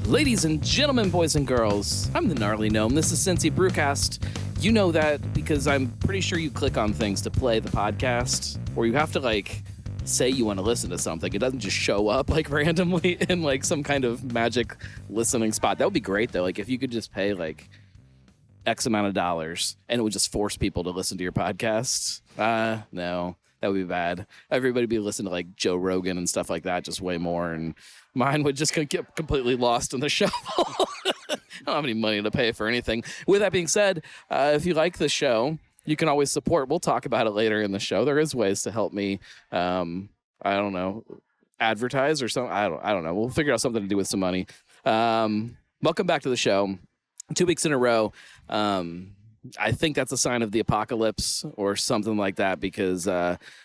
Ladies and gentlemen, boys and girls, I'm the Gnarly Gnome. This is Cincy Brewcast. You know that because I'm pretty sure you click on things to play the podcast, or you have to, say you want to listen to something. It doesn't just show up, randomly in, some kind of magic listening spot. That would be great, though. If you could just pay, X amount of dollars, and it would just force people to listen to your podcast. No, that would be bad. Everybody would be listening to, Joe Rogan and stuff like that, just way more, and mine would just get completely lost in the shuffle. I don't have any money to pay for anything. With that being said, if you like the show, you can always support. We'll talk about it later in the show. There is ways to help me, I don't know, advertise or something. I don't know. We'll figure out something to do with some money. Welcome back to the show. 2 weeks in a row. I think that's a sign of the apocalypse or something like that, because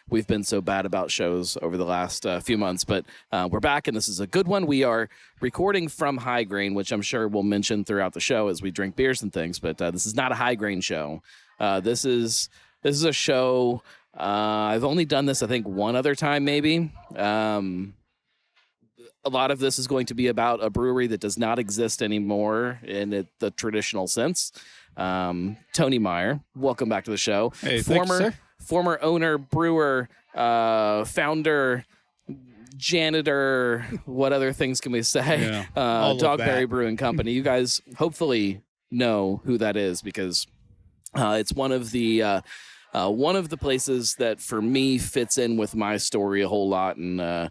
we've been so bad about shows over the last few months. But we're back, and this is a good one. We are recording from High Grain, which I'm sure we'll mention throughout the show as we drink beers and things. But this is not a High Grain show. This is a show. I've only done this, I think, one other time, maybe. A lot of this is going to be about a brewery that does not exist anymore in the traditional sense. Tony Meyer, welcome back to the show. Hey, thanks, sir. Former owner, brewer, founder, janitor, what other things can we say? Yeah, DogBerry Brewing Company. You guys hopefully know who that is, because it's one of the places that for me fits in with my story a whole lot, and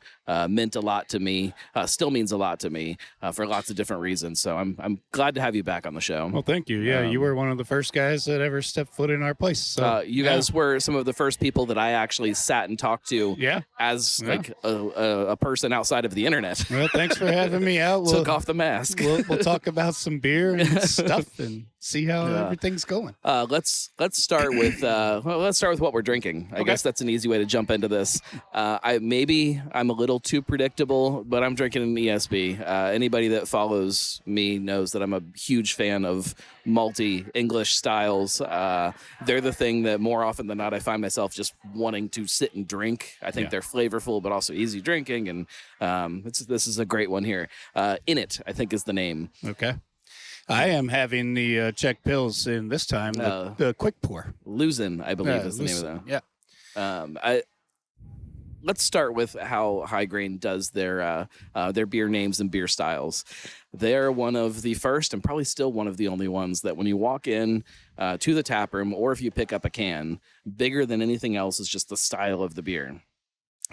meant a lot to me, still means a lot to me for lots of different reasons. So I'm glad to have you back on the show. Well, thank you. Yeah, you were one of the first guys that ever stepped foot in our place. So you guys were some of the first people that I actually sat and talked to as a person outside of the internet. Well, thanks for having me out. Took off the mask. We'll talk about some beer and stuff and see how everything's going. Let's start with what we're drinking. I guess that's an easy way to jump into this. I'm a little too predictable, but I'm drinking an ESB. Anybody that follows me knows that I'm a huge fan of malty English styles. They're the thing that more often than not I find myself just wanting to sit and drink. I think they're flavorful, but also easy drinking, and this is a great one here. In It, I think, is the name. Okay. I am having the Czech Pils in this time, the quick pour. Luzin, I believe, is the name of that. Yeah. Let's start with how High Grain does their beer names and beer styles. They're one of the first, and probably still one of the only ones, that when you walk in to the tap room, or if you pick up a can, bigger than anything else is just the style of the beer.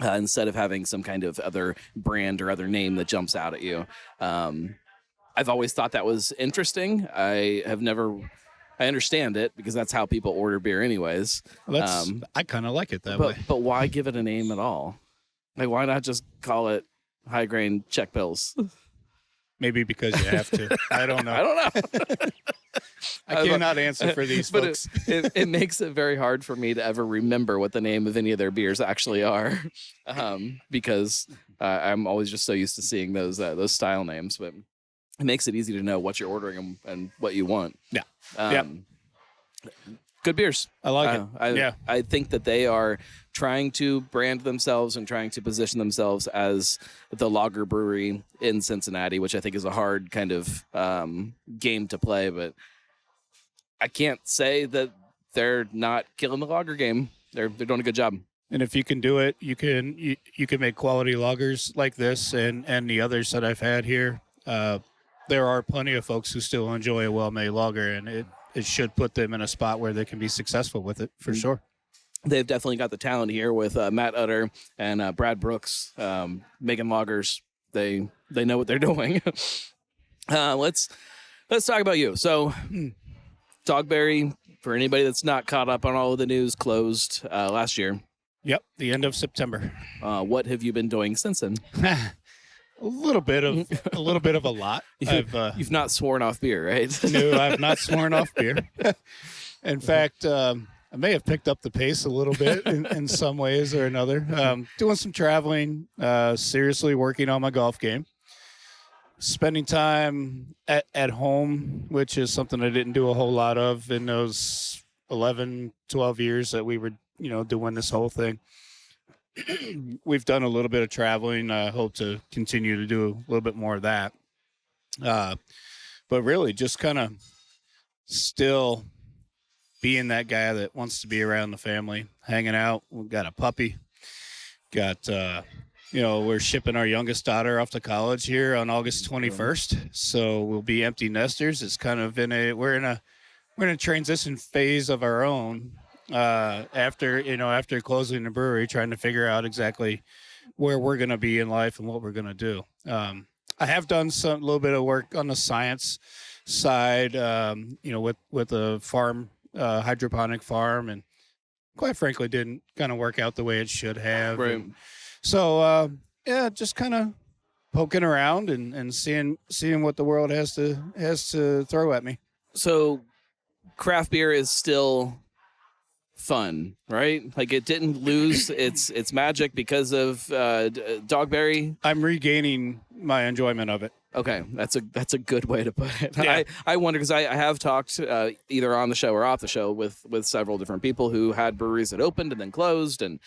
Instead of having some kind of other brand or other name that jumps out at you. I've always thought that was interesting. I understand it, because that's how people order beer anyways. I kind of like it that way. But why give it a name at all? Why not just call it High Grain Czech Pils? Maybe because you have to. I don't know. I don't know. I cannot answer for these folks. It makes it very hard for me to ever remember what the name of any of their beers actually are, because I'm always just so used to seeing those style names. But it makes it easy to know what you're ordering and what you want. Yeah. Good beers. I like it. I think that they are trying to brand themselves and trying to position themselves as the lager brewery in Cincinnati, which I think is a hard kind of game to play. But I can't say that they're not killing the lager game. They're doing a good job. And if you can do it, you can make quality lagers like this and the others that I've had here. There are plenty of folks who still enjoy a well-made lager, and it should put them in a spot where they can be successful with it, for sure. They've definitely got the talent here with Matt Utter and Brad Brooks making lagers. They know what they're doing. Let's talk about you. So, DogBerry, for anybody that's not caught up on all of the news, closed last year. Yep, the end of September. What have you been doing since then? A little bit of a lot. You've not sworn off beer, right? No, I've not sworn off beer. In fact, I may have picked up the pace a little bit in some ways or another. Doing some traveling, seriously working on my golf game, spending time at home, which is something I didn't do a whole lot of in those 11, 12 years that we were, doing this whole thing. We've done a little bit of traveling. I hope to continue to do a little bit more of that. But really just kind of still being that guy that wants to be around the family, hanging out. We've got a puppy, got, we're shipping our youngest daughter off to college here on August 21st. So we'll be empty nesters. It's kind of we're in a transition phase of our own, after closing the brewery, trying to figure out exactly where we're going to be in life and what we're going to do. I have done a little bit of work on the science side, with a farm, hydroponic farm, and quite frankly didn't kind of work out the way it should have. Right. And so, just kind of poking around and seeing what the world has to throw at me. So craft beer is still fun, right? Like it didn't lose its magic because of DogBerry. I'm regaining my enjoyment of it. Okay, that's a good way to put it. Yeah. I wonder because I have talked either on the show or off the show with several different people who had breweries that opened and then closed, and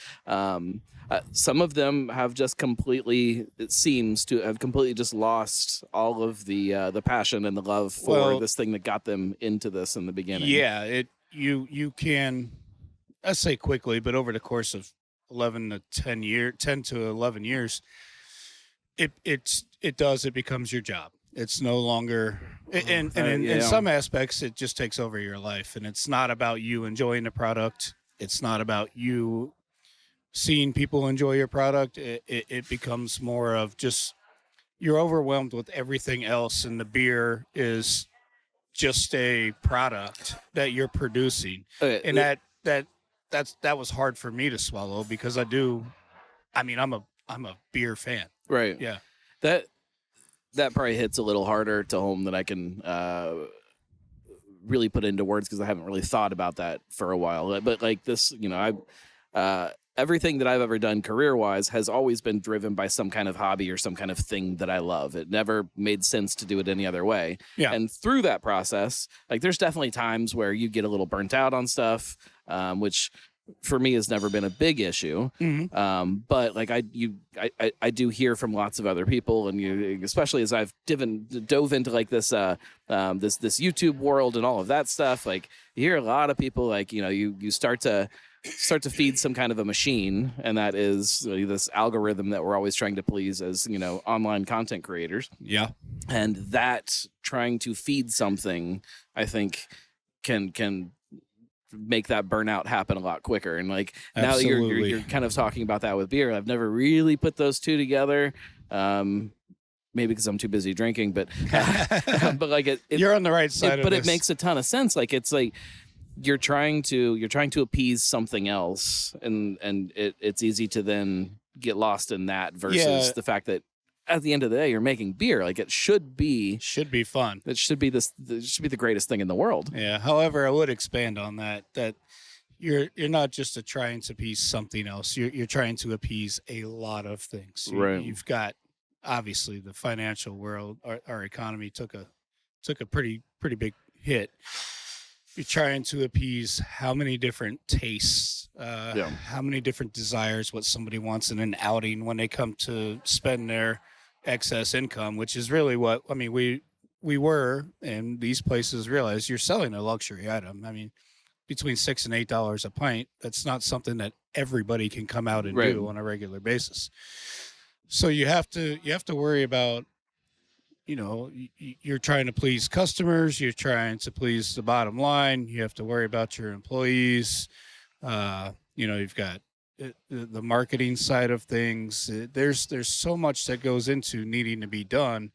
some of them have just completely, it seems to have completely just lost all of the passion and the love for this thing that got them into this in the beginning. Yeah, you can, I say quickly, but over the course of 10 to 11 years, it becomes your job. It's no longer, and in some aspects, it just takes over your life. And it's not about you enjoying the product. It's not about you seeing people enjoy your product. It becomes more of just, you're overwhelmed with everything else, and the beer is just a product that you're producing. And that was hard for me to swallow, because I'm a beer fan. Right. Yeah. That probably hits a little harder to home than I can really put into words, because I haven't really thought about that for a while. But like this, everything that I've ever done career-wise has always been driven by some kind of hobby or some kind of thing that I love. It never made sense to do it any other way. Yeah. And through that process, like there's definitely times where you get a little burnt out on stuff, which for me has never been a big issue. Mm-hmm. But like I do hear from lots of other people, and especially as I've dove into like this this YouTube world and all of that stuff, like you hear a lot of people like, you start to feed some kind of a machine, and that is this algorithm that we're always trying to please as, online content creators. Yeah. And that trying to feed something, I think can make that burnout happen a lot quicker. And like now that you're kind of talking about that with beer, I've never really put those two together. Maybe because I'm too busy drinking, but like you're on the right side of but this. It makes a ton of sense. Like it's like you're trying to appease something else, and it's easy to then get lost in that versus the fact that at the end of the day you're making beer. Like it should be fun. It should be the greatest thing in the world. Yeah. However, I would expand on that you're not just trying to appease something else. You're trying to appease a lot of things. Right. You've got, obviously, the financial world. Our economy took a pretty big hit. You're trying to appease how many different tastes, how many different desires, what somebody wants in an outing when they come to spend their excess income, which is really what, we were, and these places realize you're selling a luxury item. Between $6 and $8 a pint, that's not something that everybody can come out and do on a regular basis. So you have to worry about, you're trying to please customers. You're trying to please the bottom line. You have to worry about your employees. You've got the marketing side of things. There's so much that goes into needing to be done.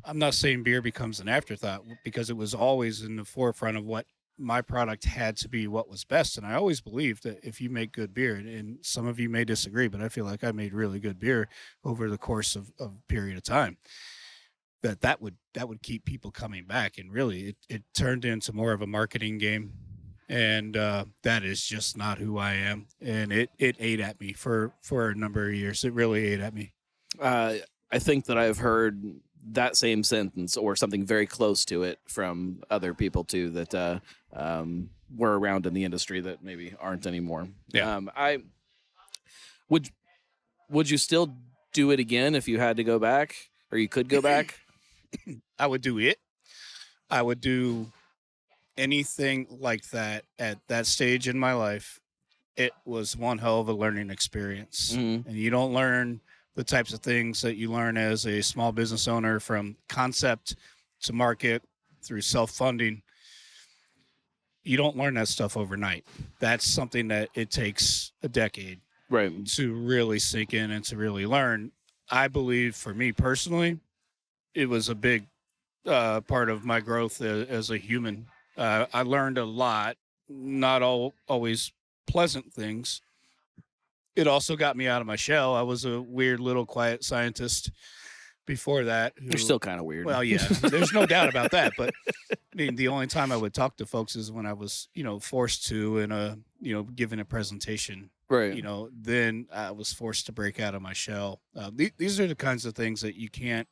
I'm not saying beer becomes an afterthought, because it was always in the forefront of what my product had to be, what was best. And I always believed that if you make good beer, and some of you may disagree, but I feel like I made really good beer over the course of a period of time, that would keep people coming back. And really it turned into more of a marketing game, and that is just not who I am. And it ate at me for a number of years. It really ate at me. I think that I've heard that same sentence or something very close to it from other people too that were around in the industry that maybe aren't anymore. Yeah. Would you still do it again if you had to go back, or you could go back? I would do it. I would do anything like that at that stage in my life. It was one hell of a learning experience. Mhm. And you don't learn the types of things that you learn as a small business owner, from concept to market through self-funding. You don't learn that stuff overnight. That's something that it takes a decade Right. to really sink in and to really learn. I believe, for me personally, it was a big part of my growth as a human. I learned a lot, not always pleasant things. It also got me out of my shell. I was a weird little quiet scientist before that. You're still kind of weird. Well, yeah, there's no doubt about that. But I mean, the only time I would talk to folks is when I was, forced to in a, giving a presentation. Right. Then I was forced to break out of my shell. These are the kinds of things that you can't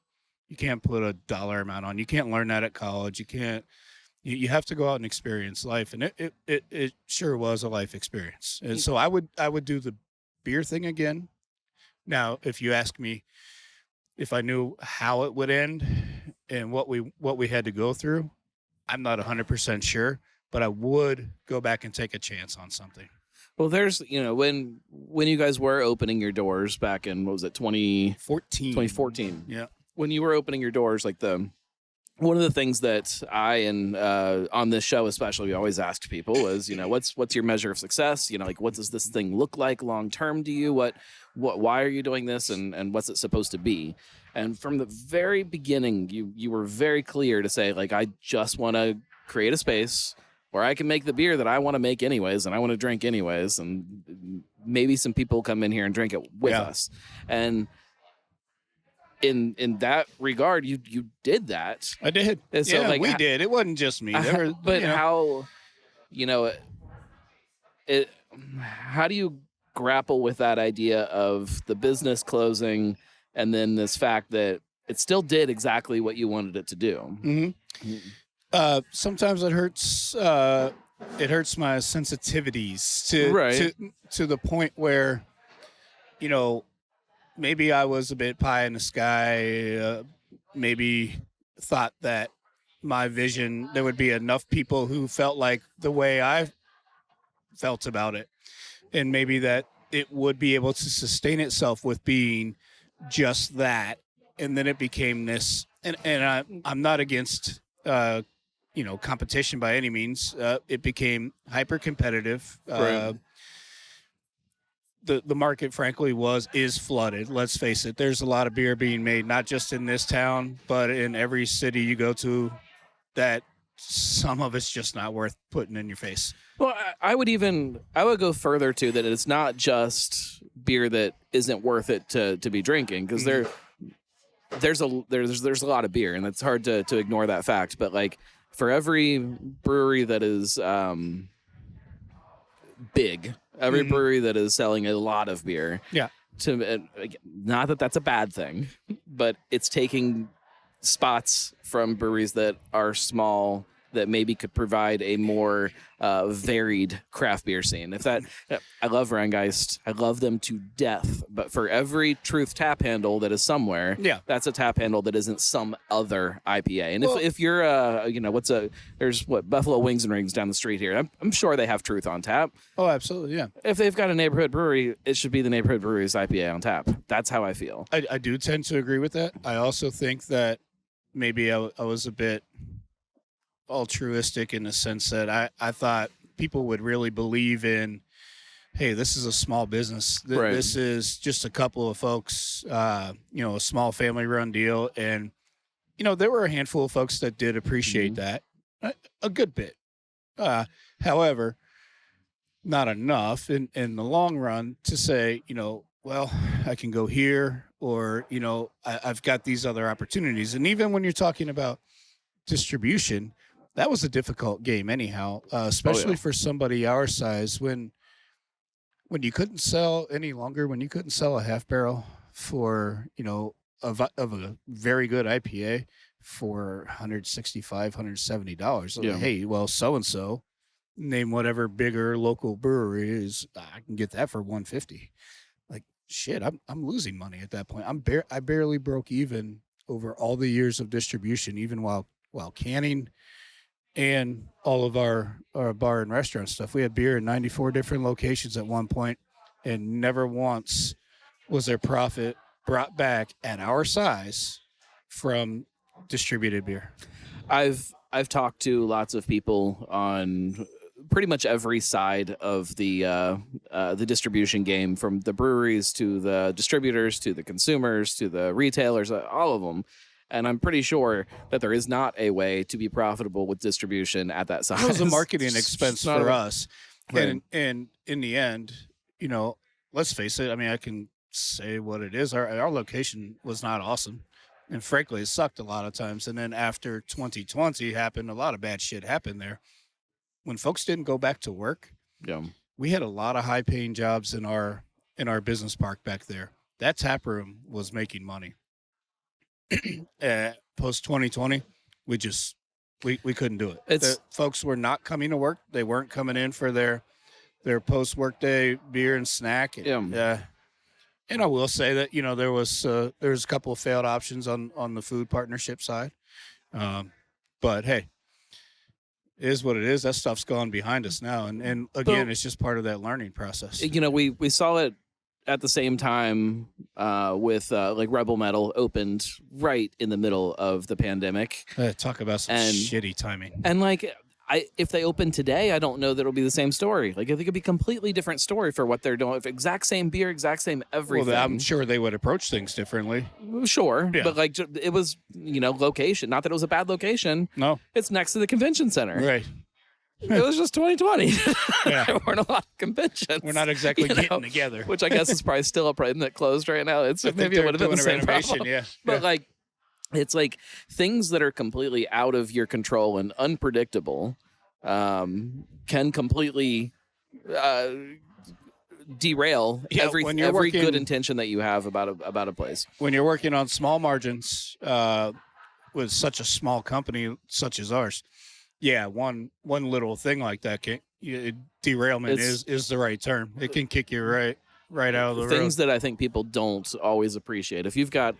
put a dollar amount on. You can't learn that at college. You can't. You have to go out and experience life, and it sure was a life experience. And so I would do the beer thing again. Now, if you ask me if I knew how it would end and what we had to go through, I'm not 100% sure, but I would go back and take a chance on something. Well, there's, when you guys were opening your doors back in, what was it, 2014? Yeah. When you were opening your doors, like one of the things that I and on this show especially we always ask people is, what's your measure of success? Like, what does this thing look like long term to you? Why are you doing this, and what's it supposed to be? And from the very beginning, you were very clear to say, like, I just want to create a space where I can make the beer that I want to make anyways, and I want to drink anyways, and maybe some people come in here and drink it with us. And in that regard, you did that. I did. And so, we did. It wasn't just me. But how, how do you grapple with that idea of the business closing and then this fact that it still did exactly what you wanted it to do? Mm-hmm. Sometimes it hurts. It hurts my sensitivities to the point where, maybe I was a bit pie in the sky, maybe thought that my vision, there would be enough people who felt like the way I felt about it. And maybe that it would be able to sustain itself with being just that. And then it became this, and I'm not against, competition by any means. It became hyper competitive. Right. The market, frankly, is flooded. Let's face it. There's a lot of beer being made, not just in this town, but in every city you go to, that some of it's just not worth putting in your face. Well, I would go further too, that it's not just beer that isn't worth it to be drinking, because there's a lot of beer, and it's hard to ignore that fact. But like, for every brewery that is big, every brewery that is selling a lot of beer, not that that's a bad thing, but it's taking spots from breweries that are small, that maybe could provide a more varied craft beer scene. I love Rheingeist. I love them to death. But for every Truth tap handle that is somewhere, that's a tap handle that isn't some other IPA. And if you're, there's Buffalo Wings and Rings down the street here. I'm sure they have Truth on tap. Oh, absolutely, yeah. If they've got a neighborhood brewery, it should be the neighborhood brewery's IPA on tap. That's how I feel. I do tend to agree with that. I also think that maybe I was a bit altruistic in the sense that I thought people would really believe in, hey, this is a small business. This is just a couple of folks, a small family run deal. And, there were a handful of folks that did appreciate that a good bit. However, not enough in the long run to say, well, I can go here, or, I've got these other opportunities. And even when you're talking about distribution, that was a difficult game anyhow, especially for somebody our size, when you couldn't sell any longer, when you couldn't sell a half barrel for, of a very good IPA for $165, $170. Yeah. Like, hey, well, so-and-so, name whatever bigger local brewery is, I can get that for $150. Like, shit, I'm losing money at that point. I barely broke even over all the years of distribution, even while canning and all of our bar and restaurant stuff. We had beer in 94 different locations at one point, and never once was there profit brought back at our size from distributed beer. I've talked to lots of people on pretty much every side of the distribution game, from the breweries to the distributors to the consumers to the retailers, all of them. And I'm pretty sure that there is not a way to be profitable with distribution at that size. It was a marketing expense for us. Right. And in the end, you know, let's face it. I mean, I can say what it is. Our location was not awesome. And frankly, it sucked a lot of times. And then after 2020 happened, a lot of bad shit happened there. When folks didn't go back to work, we had a lot of high-paying jobs in our business park back there. That tap room was making money. Post 2020, we couldn't do it. The folks were not coming to work. They weren't coming in for their post workday beer and snack. And I will say that, you know, there was a couple of failed options on the food partnership side. But hey, it is what it is. That stuff's gone behind us now. And again, it's just part of that learning process. You know, we saw it at the same time with like Rebel Metal opened right in the middle of the pandemic. Talk about some shitty timing. And like, if they open today, I don't know that it'll be the same story. Like, it could be a completely different story for what they're doing. If exact same beer, exact same everything. Well, I'm sure they would approach things differently. Sure. Yeah. But like, it was, you know, location. Not that it was a bad location. No. It's next to the convention center. Right. It was just 2020. Yeah. There weren't a lot of conventions. We're not exactly getting together. Which I guess is probably still a problem that closed right now. Maybe it would have been the same problem. Yeah. But like, it's like things that are completely out of your control and unpredictable can completely derail every good intention that you have about a place. When you're working on small margins with such a small company such as ours, yeah, one little thing like that derailment is the right term. It can kick you right out of the road. Things that I think people don't always appreciate. If you've got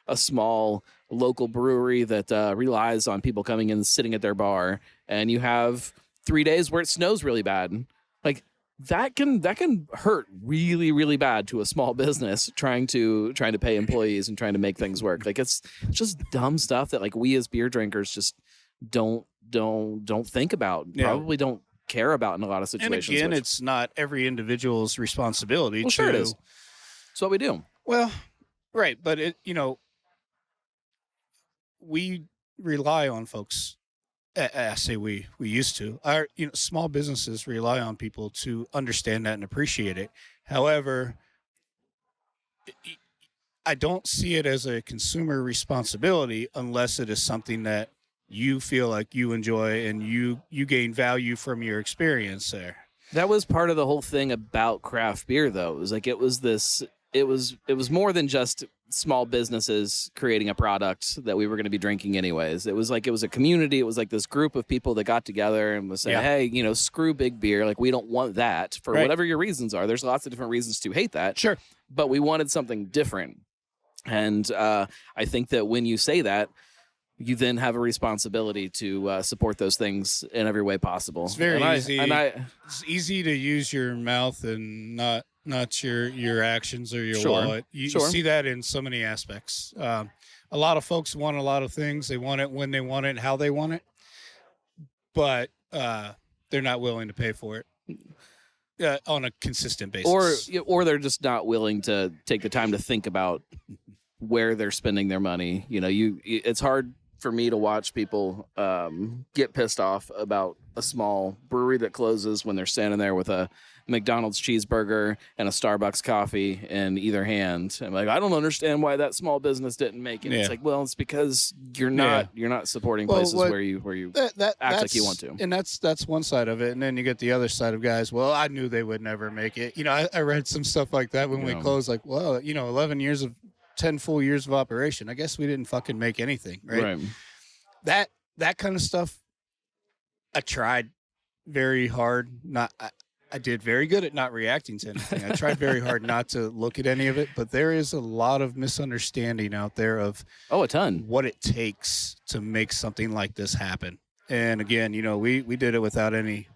a small local brewery that relies on people coming in and sitting at their bar, and you have 3 days where it snows really bad, like that can hurt really, really bad to a small business trying to pay employees and trying to make things work. Like, it's just dumb stuff that like we as beer drinkers just don't think about. Yeah. Probably don't care about in a lot of situations. And again, it's not every individual's responsibility. Well, sure it is. It's what we do. Well, right, but we rely on folks. I say we used to. Our small businesses rely on people to understand that and appreciate it. However, I don't see it as a consumer responsibility unless it is something that you feel like you enjoy and you gain value from your experience there. That was part of the whole thing about craft beer, though. It was like it was more than just small businesses creating a product that we were going to be drinking anyways. It was a community. It was like this group of people that got together and was saying, hey, screw big beer. Like, we don't want that for whatever your reasons are. There's lots of different reasons to hate that. Sure. But we wanted something different. And I think that when you say that, you then have a responsibility to support those things in every way possible. It's very easy. It's easy to use your mouth and not your actions or your wallet. You see that in so many aspects. A lot of folks want a lot of things. They want it when they want it, how they want it, but they're not willing to pay for it on a consistent basis. Or they're just not willing to take the time to think about where they're spending their money. It's hard for me to watch people get pissed off about a small brewery that closes when they're standing there with a McDonald's cheeseburger and a Starbucks coffee in either hand. I'm like, I don't understand why that small business didn't make it. Yeah. It's like, well, it's because you're not supporting places where you act like you want to. And that's one side of it. And then you get the other side of guys. Well, I knew they would never make it. I read some stuff like that when we closed. Like, well, 10 full years of operation. I guess we didn't fucking make anything, right? That kind of stuff. I tried very hard. I I did very good at not reacting to anything. I tried very hard not to look at any of it, but there is a lot of misunderstanding out there of a ton what it takes to make something like this happen. And again, we did it without any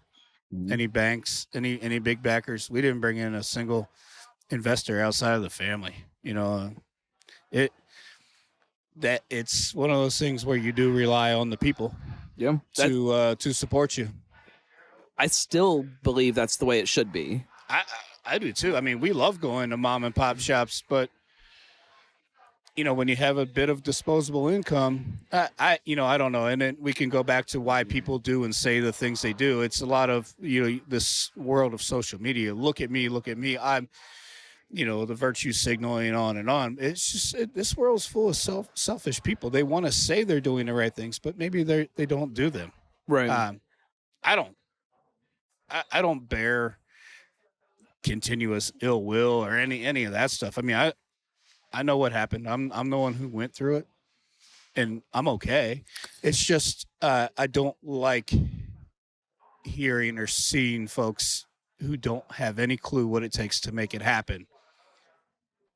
banks, any big backers. We didn't bring in a single investor outside of the family. It's one of those things where you do rely on the people to support you. I still believe that's the way it should be. I do too. I mean, we love going to mom and pop shops, but when you have a bit of disposable income, I don't know. And then we can go back to why people do and say the things they do. It's a lot of, this world of social media. Look at me. I'm, the virtue signaling on and on. It's just, this world's full of selfish people. They want to say they're doing the right things, but maybe they don't do them. Right. I don't bear continuous ill will or any of that stuff. I mean, I know what happened. I'm the one who went through it, and I'm okay. It's just I don't like hearing or seeing folks who don't have any clue what it takes to make it happen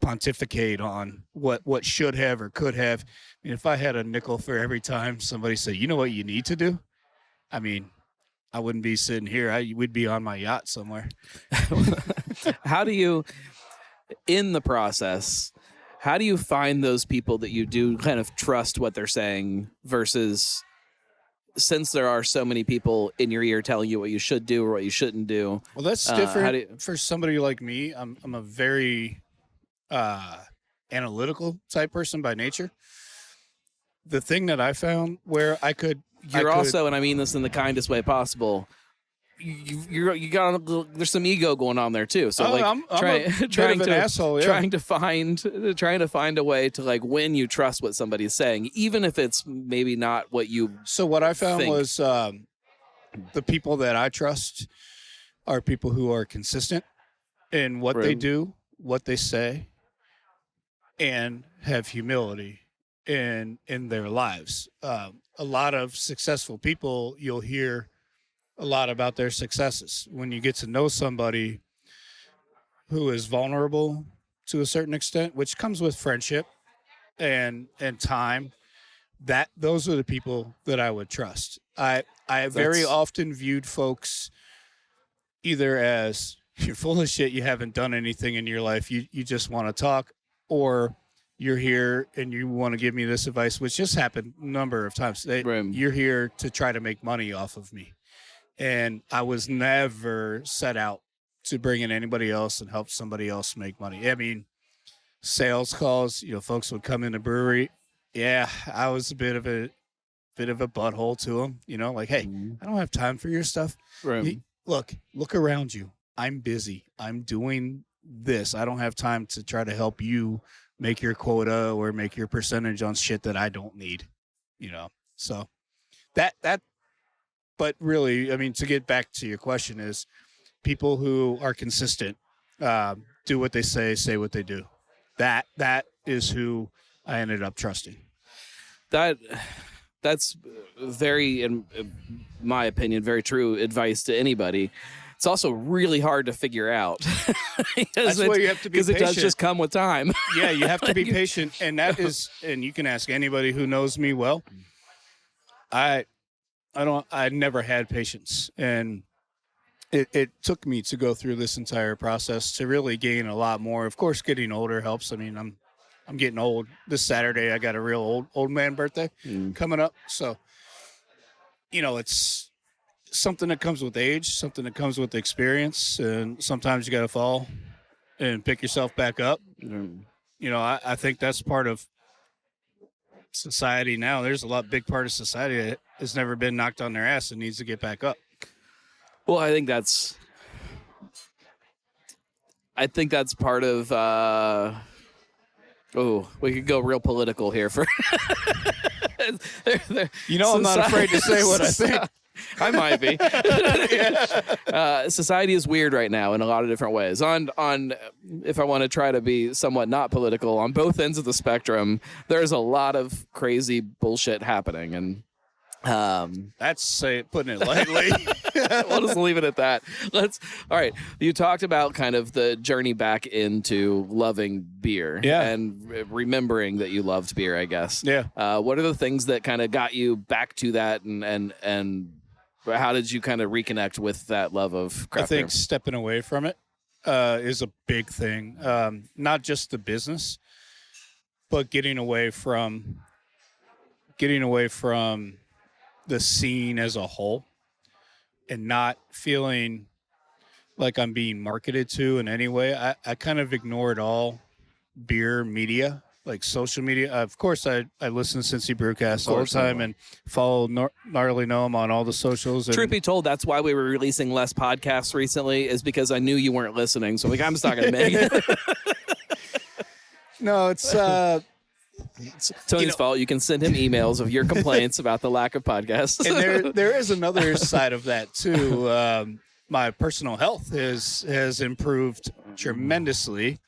pontificate on what should have or could have. I mean, if I had a nickel for every time somebody said, you know what you need to do, I mean, I wouldn't be sitting here. We'd be on my yacht somewhere. How do you, in the process, how do you find those people that you do kind of trust what they're saying versus, since there are so many people in your ear telling you what you should do or what you shouldn't do? Well, that's different for somebody like me. I'm a very analytical type person by nature. The thing that I found where also, and I mean this in the kindest way possible, you got there's some ego going on there too. So trying to find a way to like when you trust what somebody's saying, even if it's maybe not what you. So what I found was the people that I trust are people who are consistent in what they do, what they say, and have humility in their lives. A lot of successful people, you'll hear a lot about their successes. When you get to know somebody who is vulnerable to a certain extent, which comes with friendship and time, those are the people that I would trust. I very often viewed folks either as, you're full of shit, you haven't done anything in your life, you just want to talk, or you're here and you want to give me this advice, which just happened a number of times. You're here to try to make money off of me. And I was never set out to bring in anybody else and help somebody else make money. I mean, sales calls, folks would come in the brewery. Yeah, I was a bit of a butthole to them, like, hey, I don't have time for your stuff. Right. Look around you. I'm busy. I'm doing this. I don't have time to try to help you make your quota or make your percentage on shit that I don't need, so that, but really, I mean, to get back to your question, is people who are consistent, do what they say what they do. That is who I ended up trusting. That's very, in my opinion, very true advice to anybody. It's also really hard to figure out. That's why you have to be patient. Because it does just come with time. Yeah, you have to be patient. And that is, and you can ask anybody who knows me well. I never had patience. And it took me to go through this entire process to really gain a lot more. Of course, getting older helps. I mean, I'm getting old. This Saturday, I got a real old man birthday coming up. So, it's something that comes with age, something that comes with experience, and sometimes you got to fall and pick yourself back up. I think that's part of society now. There's a big part of society that has never been knocked on their ass and needs to get back up. Well, I think that's part of, we could go real political here for, I'm not afraid to say what I think. I might be. Society is weird right now in a lot of different ways. On if I want to try to be somewhat not political, on both ends of the spectrum, there's a lot of crazy bullshit happening, and that's putting it lightly. We'll just leave it at that. All right. You talked about kind of the journey back into loving beer and remembering that you loved beer, I guess. Yeah. What are the things that kind of got you back to that and how did you kind of reconnect with that love of craft beer? I think stepping away from it is a big thing. Not just the business, but getting away from the scene as a whole and not feeling like I'm being marketed to in any way. I kind of ignored all beer media, like social media. Of course, I listen to Cincy Brewcast all the time and follow Gnarly Gnome on all the socials. Truth be told, that's why we were releasing less podcasts recently, is because I knew you weren't listening. So I'm just not going to make it. No, it's Tony's fault. You can send him emails of your complaints about the lack of podcasts. And there is another side of that too. My personal health has improved tremendously,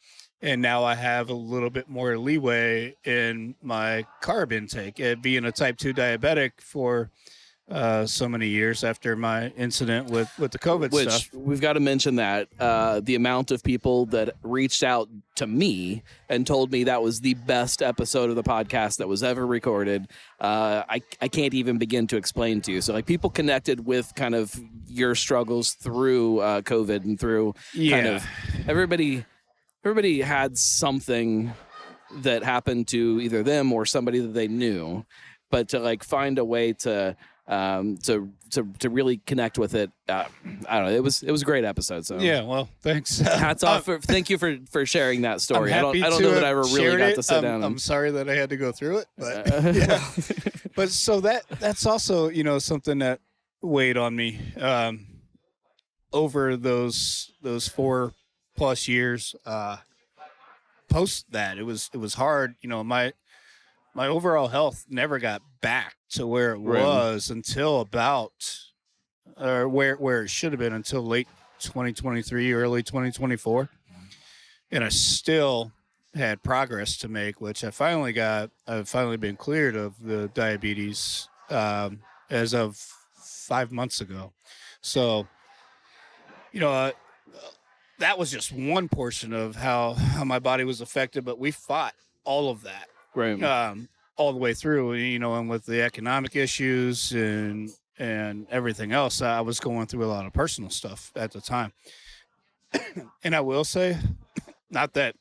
and now I have a little bit more leeway in my carb intake. Being a type 2 diabetic for so many years after my incident with the COVID stuff. We've got to mention that the amount of people that reached out to me and told me that was the best episode of the podcast that was ever recorded, I can't even begin to explain to you. So like people connected with kind of your struggles through COVID and through kind of everybody had something that happened to either them or somebody that they knew, but to like find a way to really connect with it. I don't know. It was a great episode. So yeah, well, thanks. Hats off. Thank you for sharing that story. I don't know that I ever really got to sit down. I'm sorry that I had to go through it, but yeah. But so that's also, something that weighed on me over those 4+ years. Post that, it was hard. My overall health never got back to where it was until where it should have been until late 2023, early 2024. And I still had progress to make, which I've finally been cleared of the diabetes as of 5 months ago. So, that was just one portion of how my body was affected, but we fought all of that. Right. All the way through, and with the economic issues and everything else, I was going through a lot of personal stuff at the time. And I will say, not that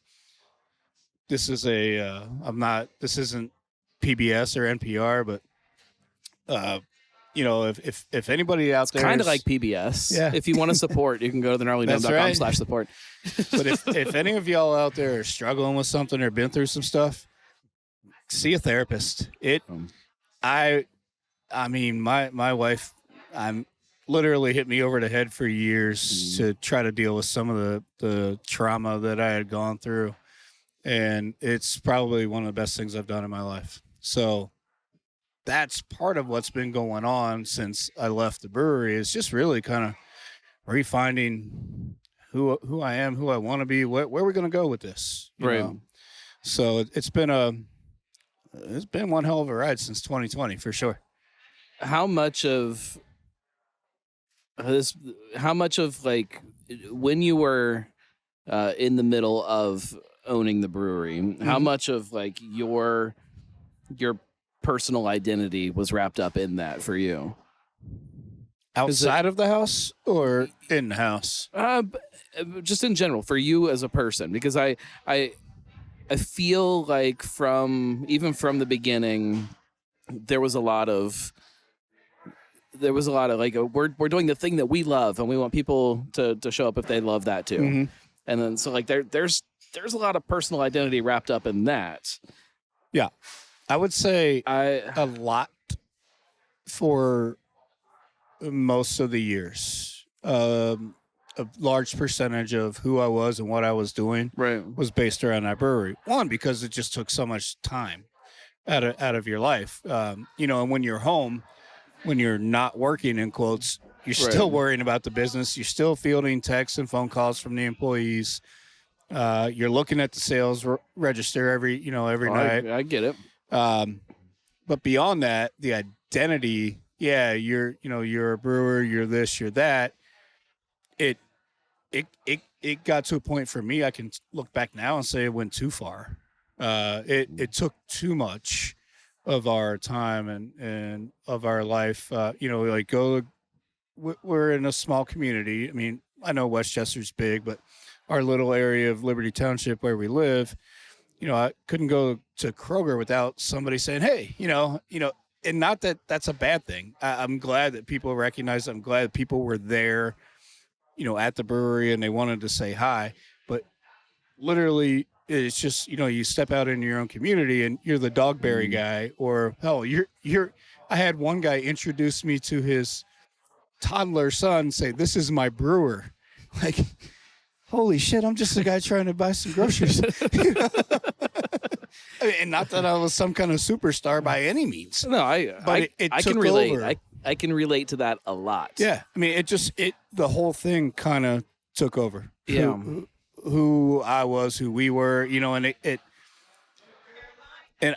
this is this isn't PBS or NPR, but if anybody out there, kind of like PBS. Yeah. If you want to support, you can go to thenarlygnome.com/support. But if any of y'all out there are struggling with something or been through some stuff, see a therapist. My wife, literally hit me over the head for years to try to deal with some of the trauma that I had gone through. And it's probably one of the best things I've done in my life. So that's part of what's been going on since I left the brewery, is just really kind of refinding who I am, who I want to be, where we're going to go with this. You know? So it's been one hell of a ride since 2020 for sure. How much of like when you were in the middle of owning the brewery, how much of like your personal identity was wrapped up in that for you? Outside of the house or in the house? Just in general for you as a person, because I feel like from the beginning, there was a lot of like we're doing the thing that we love, and we want people to show up if they love that too. Mm-hmm. And then so like there's a lot of personal identity wrapped up in that. Yeah, I would say a lot for most of the years. A large percentage of who I was and what I was doing was based around that brewery. One, because it just took so much time out of your life. And when you're home, when you're not working, in quotes, you're still worrying about the business. You're still fielding texts and phone calls from the employees. You're looking at the sales register every night. I get it. But beyond that, the identity yeah, you're a brewer, you're this, you're that. It it got to a point for me. I can look back now and say it went too far. It took too much of our time and of our life. Like we're in a small community. I mean, I know Westchester's big, but our little area of Liberty Township where we live, I couldn't go to Kroger without somebody saying, "Hey, and not that that's a bad thing. I'm glad that people recognize it. I'm glad that people were there, at the brewery and they wanted to say hi. But literally, it's just, you step out in your own community and you're the DogBerry guy, or hell, I had one guy introduce me to his toddler son, say, "This is my brewer." Like, holy shit, I'm just a guy trying to buy some groceries. And not that I was some kind of superstar by any means. No, but it I took can relate. over. I can relate to that a lot. Yeah. I mean, the whole thing kind of took over. Yeah. Who I was, who we were, and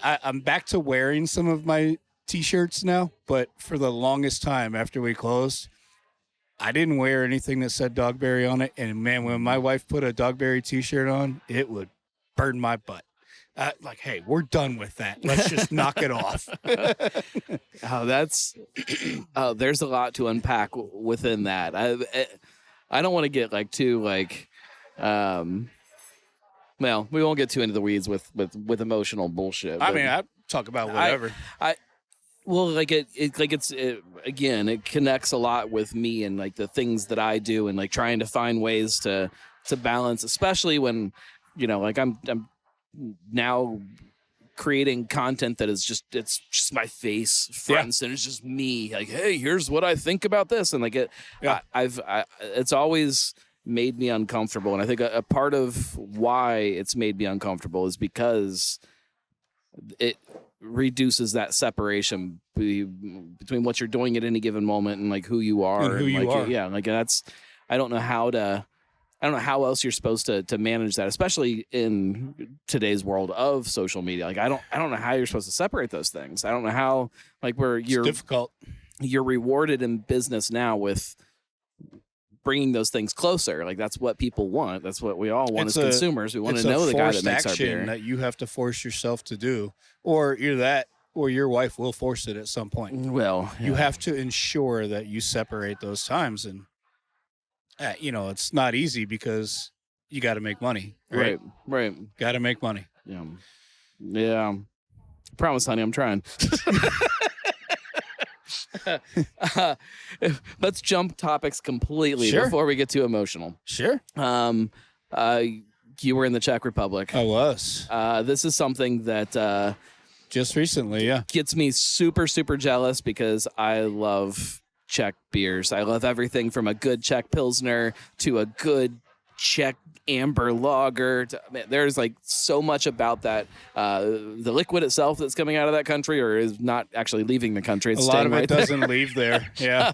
I'm back to wearing some of my t-shirts now, but for the longest time after we closed, I didn't wear anything that said DogBerry on it. And man, when my wife put a DogBerry t-shirt on, it would burn my butt. Like, hey, we're done with that. Let's just knock it off. There's a lot to unpack within that. I don't want to get too well, we won't get too into the weeds with emotional bullshit. I mean, I talk about whatever. It connects a lot with me and the things that I do and trying to find ways to balance, especially when I'm now creating content that is it's just my face fronts and it's just me hey, here's what I think about this, and it's always made me uncomfortable, and I think a part of why it's made me uncomfortable is because it reduces that separation between what you're doing at any given moment and who you are and who you are. Yeah, that's I don't know how else you're supposed to manage that, especially in today's world of social media. I don't know how you're supposed to separate those things. I don't know how it's difficult. You're rewarded in business now with bringing those things closer. That's what people want. That's what we all want as consumers. We want to know the guy that makes our beer. That you have to force yourself to do, or either that, or your wife will force it at some point. Well, you have to ensure that you separate those times, and it's not easy because you got to make money. Right. Got to make money. Yeah. Promise, honey, I'm trying. Let's jump topics completely before we get too emotional. Sure. You were in the Czech Republic. I was. This is something that just recently, gets me super, super jealous because I love Czech beers. I love everything from a good Czech Pilsner to a good Czech amber lager. There's so much about that. The liquid itself that's coming out of that country or is not actually leaving the country. It's a lot of it doesn't leave there. Yeah.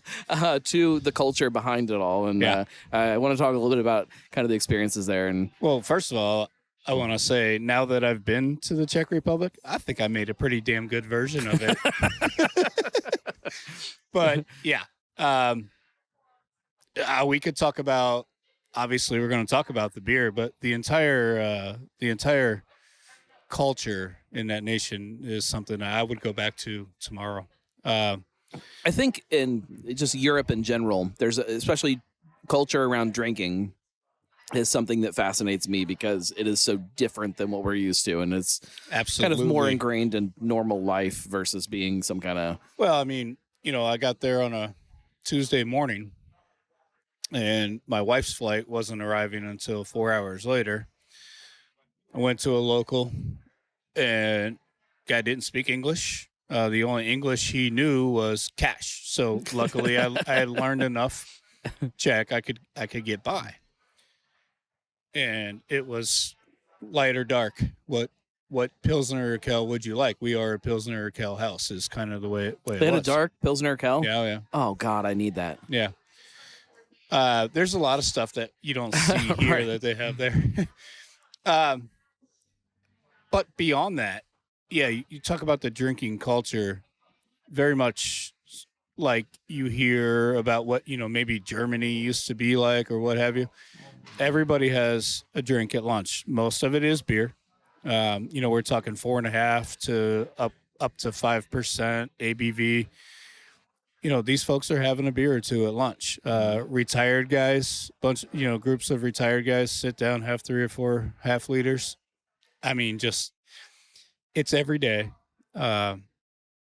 To the culture behind it all. And I want to talk a little bit about kind of the experiences there. And well, first of all, I want to say now that I've been to the Czech Republic, I think I made a pretty damn good version of it. But we could talk about, obviously we're going to talk about the beer, but the entire culture in that nation is something I would go back to tomorrow. I think in just Europe in general, there's especially culture around drinking is something that fascinates me because it is so different than what we're used to. And it's absolutely kind of more ingrained in normal life versus being some kind of... Well, I mean, I got there on a Tuesday morning and my wife's flight wasn't arriving until 4 hours later. I went to a local and guy didn't speak English. The only English he knew was cash. So luckily I had learned enough Czech I could get by. And it was light or dark. What Pilsner Urquell would you like? We are a Pilsner Urquell house is kind of the way it was. They had a dark Pilsner Urquell? Yeah. Oh, God, I need that. Yeah. There's a lot of stuff that you don't see here Right. that they have there. But beyond that, you talk about the drinking culture, very much like you hear about what, maybe Germany used to be like or what have you. Everybody has a drink at lunch. Most of it is beer. We're talking 4.5 to up to 5% ABV. These folks are having a beer or two at lunch. Retired guys, groups of retired guys sit down, have 3 or 4 half liters. I mean, it's every day.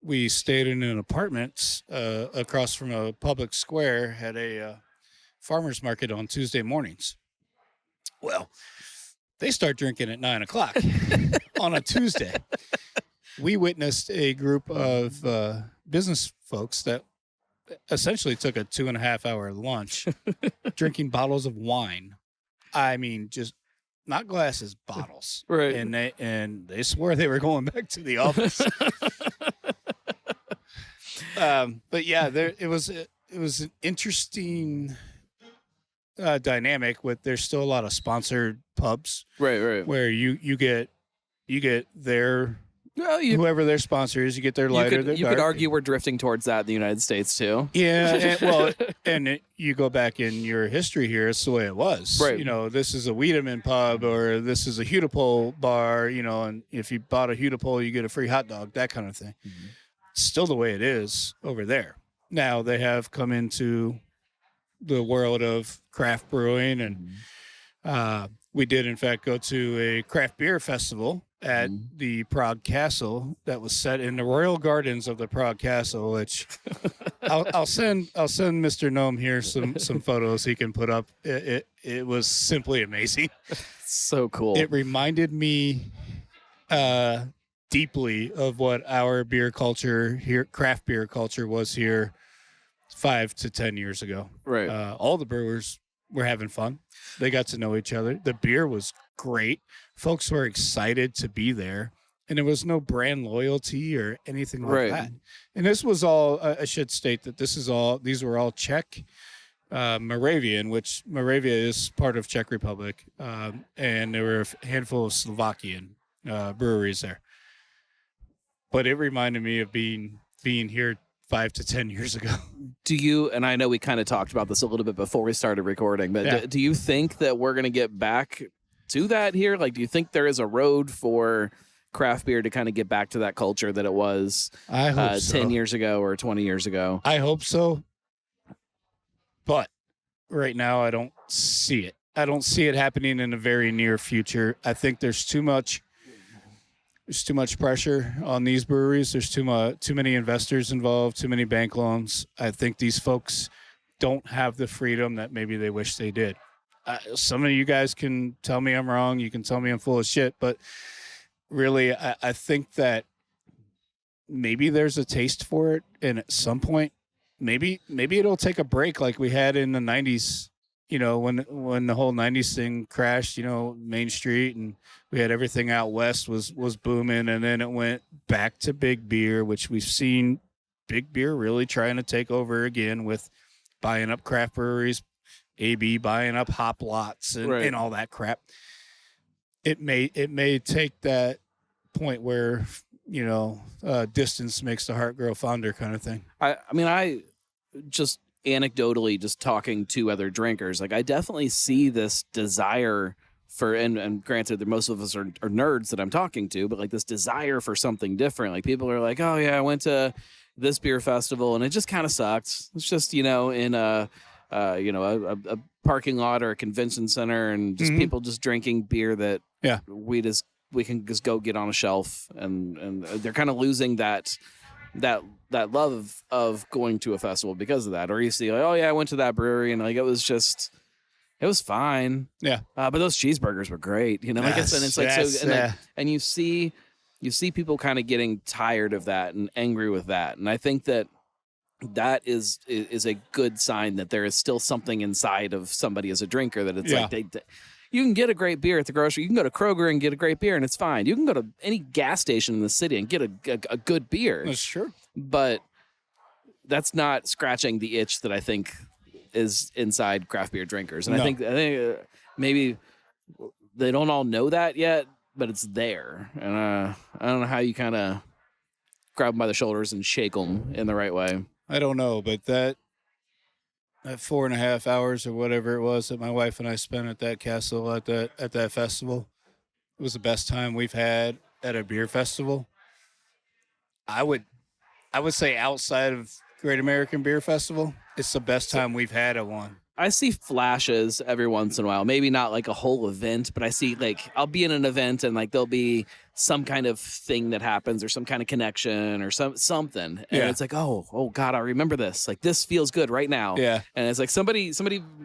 We stayed in an apartment across from a public square, had a farmer's market on Tuesday mornings. Well, they start drinking at 9:00 on a Tuesday. We witnessed a group of business folks that essentially took a 2.5-hour lunch drinking bottles of wine. I mean, just not glasses, bottles. Right. And they swore they were going back to the office. But yeah, it was an interesting dynamic with, there's still a lot of sponsored pubs. Right. Where you get their, whoever their sponsor is, you get their lighter. You could argue we're drifting towards that in the United States too. Yeah, you go back in your history here, it's the way it was. Right. This is a Wiedemann pub, or this is a Hudipole bar, and if you bought a Hudipole, you get a free hot dog, that kind of thing. Mm-hmm. Still the way it is over there. Now they have come into the world of craft brewing, and we did in fact go to a craft beer festival at the Prague Castle that was set in the royal gardens of the Prague Castle, which I'll send Mr. Gnome here some photos he can put up. It was simply amazing. So cool. It reminded me deeply of what our beer culture here, craft beer culture, was here 5 to 10 years ago. Right. All the brewers were having fun. They got to know each other. The beer was great. Folks were excited to be there, and there was no brand loyalty or anything like that. And this was all, I should state that these were all Czech, Moravian, which Moravia is part of Czech Republic. And there were a handful of Slovakian breweries there. But it reminded me of being here 5 to 10 years ago. Do you, and I know we kind of talked about this a little bit before we started recording, but do you think that we're going to get back to that here? Like, do you think there is a road for craft beer to kind of get back to that culture that it was 10 years ago or 20 years ago? I hope so. But right now, I don't see it. I don't see it happening in the very near future. I think there's too much pressure on these breweries. There's too many investors involved, too many bank loans. I think these folks don't have the freedom that maybe they wish they did. Some of you guys can tell me I'm wrong. You can tell me I'm full of shit. But really, I think that maybe there's a taste for it. And at some point, maybe it'll take a break like we had in the 90s. When the whole 90s thing crashed, Main Street, and we had everything out west was booming, and then it went back to big beer, which we've seen big beer really trying to take over again with buying up craft breweries, AB buying up hop lots and all that crap. It may take that point where, distance makes the heart grow fonder kind of thing. I just anecdotally, just talking to other drinkers, like, I definitely see this desire for, and granted that most of us are nerds that I'm talking to, but like this desire for something different. Like, people are like, oh yeah, I went to this beer festival and it just kind of sucked. It's just, in a parking lot or a convention center, and just people just drinking beer that we can just go get on a shelf, and they're kind of losing that love of going to a festival because of that. Or you see, like, oh yeah, I went to that brewery and like it was fine. Yeah. But those cheeseburgers were great. And you see people kind of getting tired of that and angry with that. And I think that is a good sign that there is still something inside of somebody as a drinker, that it's like you can get a great beer at the grocery. You can go to Kroger and get a great beer and it's fine. You can go to any gas station in the city and get a good beer. That's true. But that's not scratching the itch that I think is inside craft beer drinkers. And I think maybe they don't all know that yet, but it's there. And I don't know how you kind of grab them by the shoulders and shake them in the right way. I don't know, but that 4.5 hours or whatever it was that my wife and I spent at that castle at that festival, it was the best time we've had at a beer festival. I would I would say outside of Great American Beer Festival, it's the best time we've had at one. I see flashes every once in a while. Maybe not like a whole event, but I see like I'll be in an event and like there'll be some kind of thing that happens or some kind of connection or something. And Yeah. it's like, oh God, I remember this. Like this feels good right now. Yeah. And it's like somebody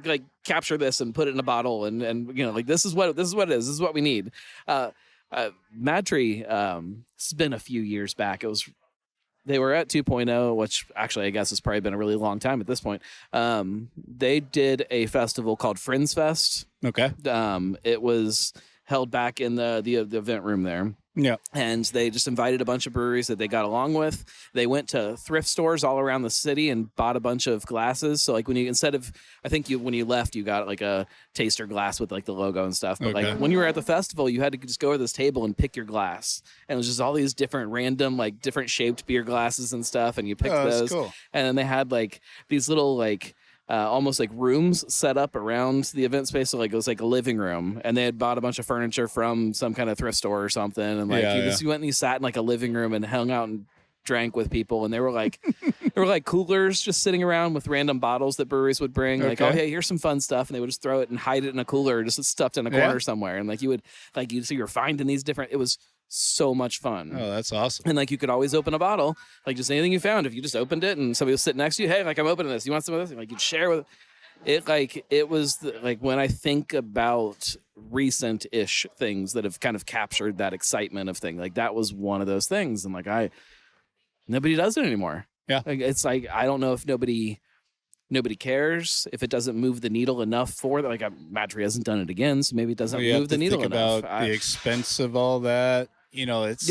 like capture this and put it in a bottle and you know, like this is what it is. This is what we need. Mad Tree, it's been a few years back. They were at 2.0, which actually I guess has probably been a really long time at this point. They did a festival called Friends Fest. Okay. It was held back in the event room there. Yeah. And they just invited a bunch of breweries that they got along with. They went to thrift stores all around the city and bought a bunch of glasses. So like when you when you left, you got like a taster glass with like the logo and stuff. But Okay. like when you were at the festival, you had to just go to this table and pick your glass. And it was just all these different random, like different shaped beer glasses and stuff. And you picked Oh, that's those. cool. And then they had like these little like almost like rooms set up around the event space. So like it was like a living room, and they had bought a bunch of furniture from some kind of thrift store or something. And like you went and you sat in like a living room and hung out and drank with people. And they were like, there were like coolers just sitting around with random bottles that breweries would bring. Like, oh, hey, here's some fun stuff. And they would just throw it and hide it in a cooler, just stuffed in a corner somewhere. And like you were finding these different, it was so much fun. Oh, that's awesome. And like you could always open a bottle, like just anything you found. If you just opened it and somebody was sitting next to you, hey, like I'm opening this. You want some of this? And, like you'd share with it. Like it was like when I think about recent-ish things that have kind of captured that excitement of thing, like that was one of those things. And like nobody does it anymore. Yeah. Like it's like I don't know if nobody cares, if it doesn't move the needle enough for that. Like Mad Tree hasn't done it again, so maybe it doesn't move the needle enough. About the expense of all that, you know, it's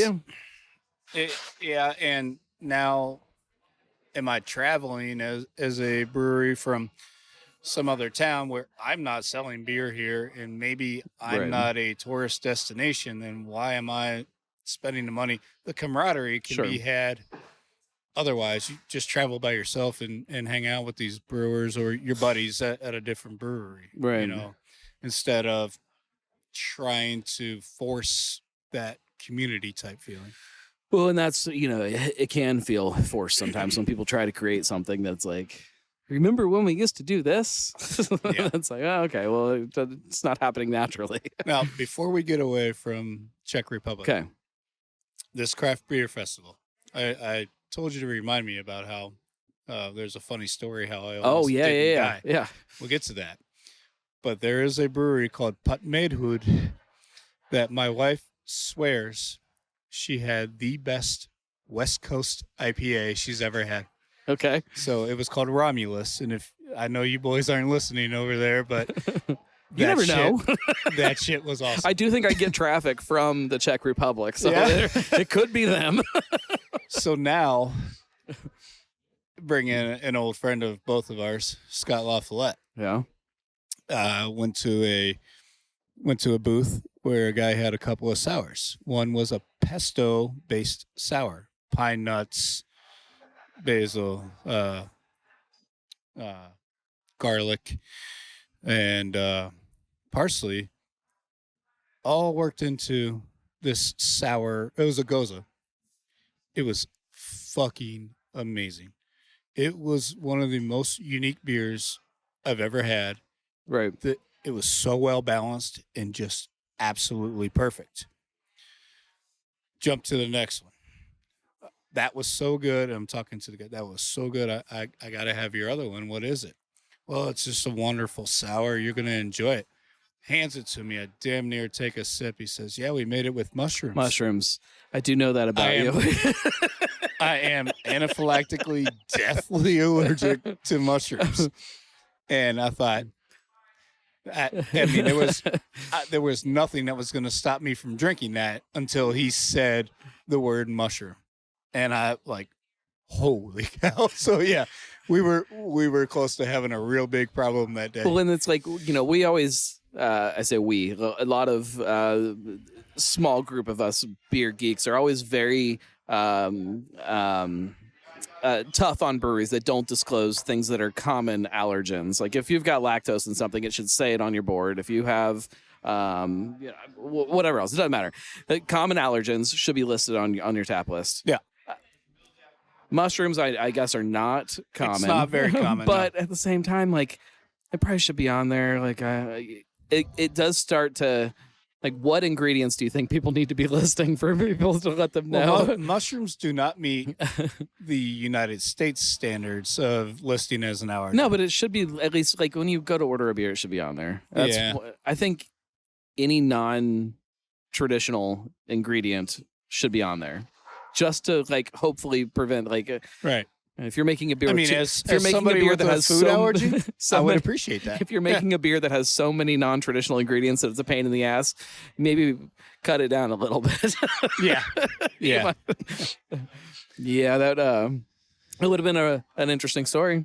and now am I traveling as a brewery from some other town where I'm not selling beer here and maybe I'm not a tourist destination, then why am I spending the money? The camaraderie can be had otherwise. You just travel by yourself and hang out with these brewers or your buddies at a different brewery, right? You know, instead of trying to force that community type feeling. Well, and that's, you know, it can feel forced sometimes when people try to create something that's like, remember when we used to do this? It's like, oh, okay, well, it's not happening naturally. Now, before we get away from Czech Republic, okay, this craft beer festival, I told you to remind me about how there's a funny story how I almost didn't die. Yeah. We'll get to that. But there is a brewery called Putmeidhood that my wife swears she had the best West Coast IPA she's ever had. Okay. So it was called Romulus. And if I know you boys aren't listening over there, but you never know. That shit was awesome. I do think I get traffic from the Czech Republic, so it could be them. So now, bring in an old friend of both of ours, Scott LaFollette. Yeah. Went to a booth where a guy had a couple of sours. One was a pesto-based sour, pine nuts, basil, garlic, and parsley, all worked into this sour. It was a goza. It was fucking amazing. It was one of the most unique beers I've ever had. Right. It was so well balanced and just absolutely perfect. Jump to the next one. That was so good. I'm talking to the guy. That was so good. I got to have your other one. What is it? Well, it's just a wonderful sour. You're going to enjoy it. Hands it to me. I damn near take a sip. He says, yeah, we made it with mushrooms. Mushrooms. I do know that about you. I am anaphylactically deathly allergic to mushrooms. And I thought, I mean, there was nothing that was going to stop me from drinking that until he said the word mushroom. And I like, holy cow. So yeah, we were close to having a real big problem that day. Well, and it's like, you know, we always, I say we, a lot of small group of us beer geeks are always very tough on breweries that don't disclose things that are common allergens. Like if you've got lactose in something, it should say it on your board. If you have whatever else, it doesn't matter. Common allergens should be listed on your tap list. Yeah. Mushrooms, I guess, are not common. It's not very common, but at the same time, like it probably should be on there. Like it does start to. Like, what ingredients do you think people need to be listing for people to let them know? Well, mushrooms do not meet the United States standards of listing as an allergen. No, but it should be at least like when you go to order a beer, it should be on there. Yeah. I think any non-traditional ingredient should be on there, just to like hopefully prevent right. If you're making a beer, I mean, if you're making somebody a beer with that a has food allergy, I would appreciate that. If you're making a beer that has so many non-traditional ingredients that it's a pain in the ass, maybe cut it down a little bit. Yeah, yeah, yeah. That it would have been an interesting story.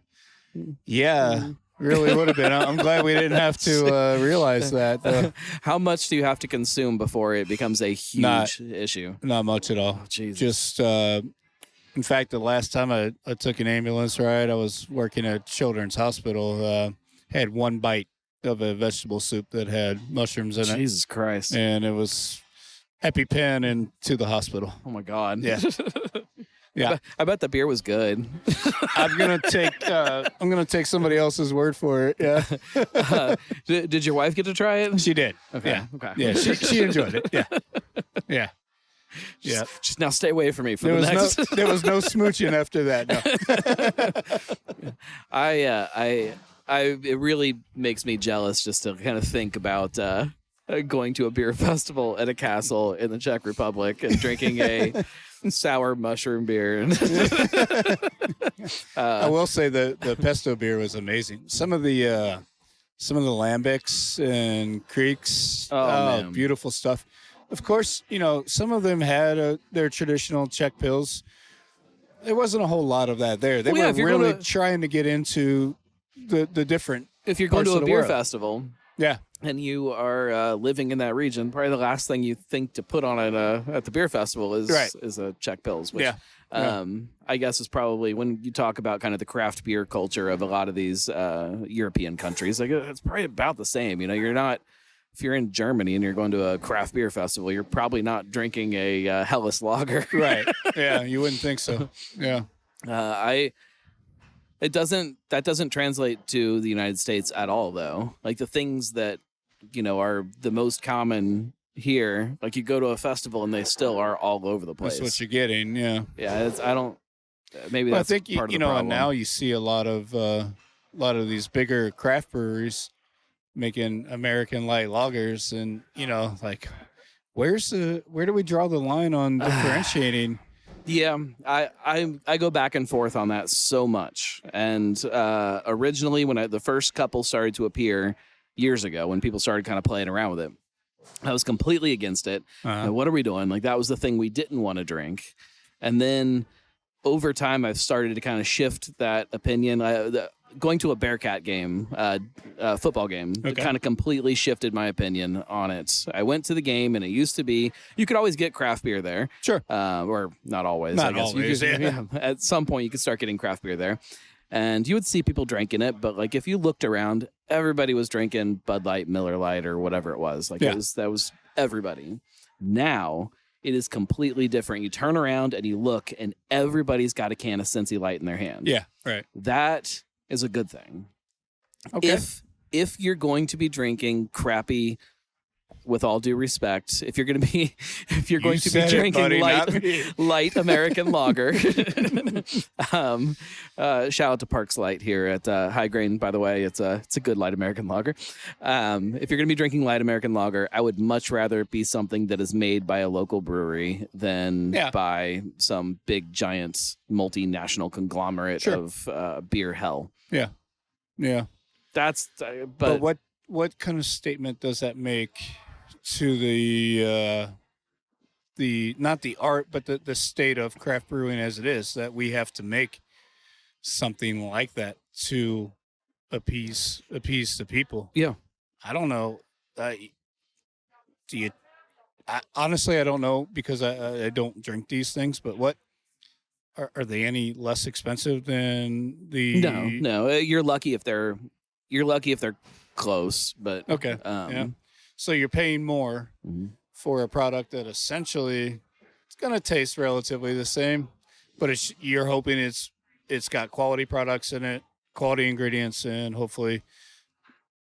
Yeah, really would have been. I'm glad we didn't have to realize that. How much do you have to consume before it becomes a huge issue? Not much at all. Oh, Jesus. Just. In fact, the last time I took an ambulance ride, I was working at Children's Hospital. Had one bite of a vegetable soup that had mushrooms in it. Jesus Christ. And it was EpiPen and to the hospital. Oh, my God. Yeah. Yeah. I bet the beer was good. I'm gonna take somebody else's word for it. Yeah. Did your wife get to try it? She did. Okay. Yeah. Okay. Yeah. She enjoyed it. Yeah. Yeah. Yeah. Just now stay away from me for the next. There was no smooching after that. No. It really makes me jealous just to kind of think about going to a beer festival at a castle in the Czech Republic and drinking a sour mushroom beer. I will say the pesto beer was amazing. Some of the lambics and creeks, man. beautiful stuff. Of course, some of them had their traditional Czech pills. There wasn't a whole lot of that there. They were really trying to get into the different. If you're going to a beer festival, yeah, and you are living in that region, probably the last thing you think to put on it at the beer festival is a Czech Pils, which I guess is probably when you talk about kind of the craft beer culture of a lot of these European countries, like it's probably about the same. You're not. If you're in Germany and you're going to a craft beer festival, you're probably not drinking a Helles lager. Right. Yeah, you wouldn't think so. Yeah. That doesn't translate to the United States at all, though. Like the things that, are the most common here, like you go to a festival and they still are all over the place. That's what you're getting. Yeah. Yeah. Maybe that's I think, part of the problem. And now you see a lot of these bigger craft breweries making American light lagers, and like where do we draw the line on differentiating? Yeah, I go back and forth on that so much. And originally, when the first couple started to appear years ago, when people started kind of playing around with it, I was completely against it. What are we doing? Like that was the thing we didn't want to drink. And then over time, I've started to kind of shift that opinion. Going to a Bearcat game, football game, kind of completely shifted my opinion on it. I went to the game, and it used to be you could always get craft beer there. Sure. Or not always. Not I guess. always, yeah. At some point, you could start getting craft beer there. And you would see people drinking it, but like if you looked around, everybody was drinking Bud Light, Miller Lite, or whatever it was. Like that was everybody. Now it is completely different. You turn around and you look, and everybody's got a can of Cincy Light in their hand. Yeah, right. That is a good thing. Okay. If you're going to be drinking crappy, with all due respect, if you're going to be drinking light American lager, shout out to Parks Light here at High Grain. By the way, it's a good light American lager. If you're going to be drinking light American lager, I would much rather it be something that is made by a local brewery than by some big giant multinational conglomerate of beer hell. Yeah, yeah. That's but what kind of statement does that make to the not the art, but the state of craft brewing as it is, that we have to make something like that to appease the people? Yeah. I don't know. Honestly, I don't know, because I don't drink these things, but what are they any less expensive than the? No. You're lucky if they're close, but Okay. Yeah. So you're paying more for a product that essentially it's going to taste relatively the same, but you're hoping it's got quality products in it, quality ingredients, and hopefully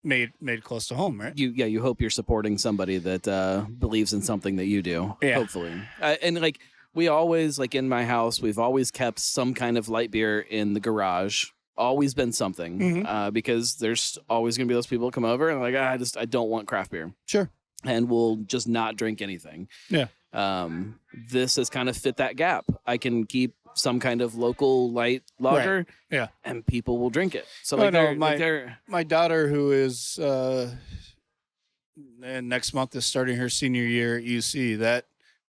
made close to home, right? You hope you're supporting somebody that believes in something that you do. Yeah. Hopefully, and like we always like in my house, we've always kept some kind of light beer in the garage. Always been something because there's always gonna be those people who come over and like I don't want craft beer. Sure. And we'll just not drink anything. Yeah. This has kind of fit that gap. I can keep some kind of local light lager, Right. Yeah, and people will drink it. So my daughter, who is and next month is starting her senior year at UC.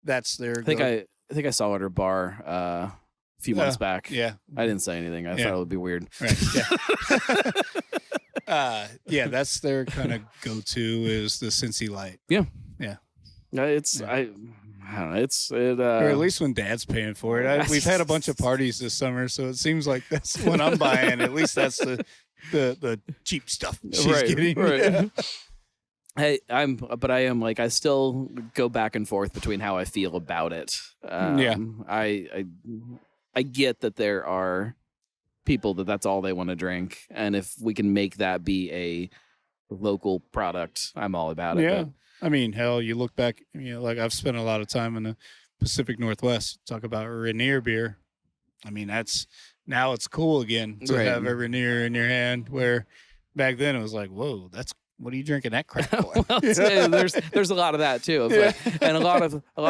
That's their. I think I saw her at her bar a few months back. Yeah, I didn't say anything. I thought it would be weird. Right. Yeah. That's their kind of go-to is the Cincy Light. Yeah. Yeah. It's I don't know. Or at least when Dad's paying for it. We've had a bunch of parties this summer, so it seems like that's when I'm buying. At least that's the cheap stuff she's getting. Right. Hey, I am like I still go back and forth between how I feel about it. I get that there are people that's all they want to drink, and if we can make that be a local product, I'm all about it. Yeah. I mean, hell, you look back, like I've spent a lot of time in the Pacific Northwest. Talk about Rainier beer. I mean, now it's cool again to have a Rainier in your hand, where back then it was like, whoa, what are you drinking that crap for? Well, there's a lot of that too, and a lot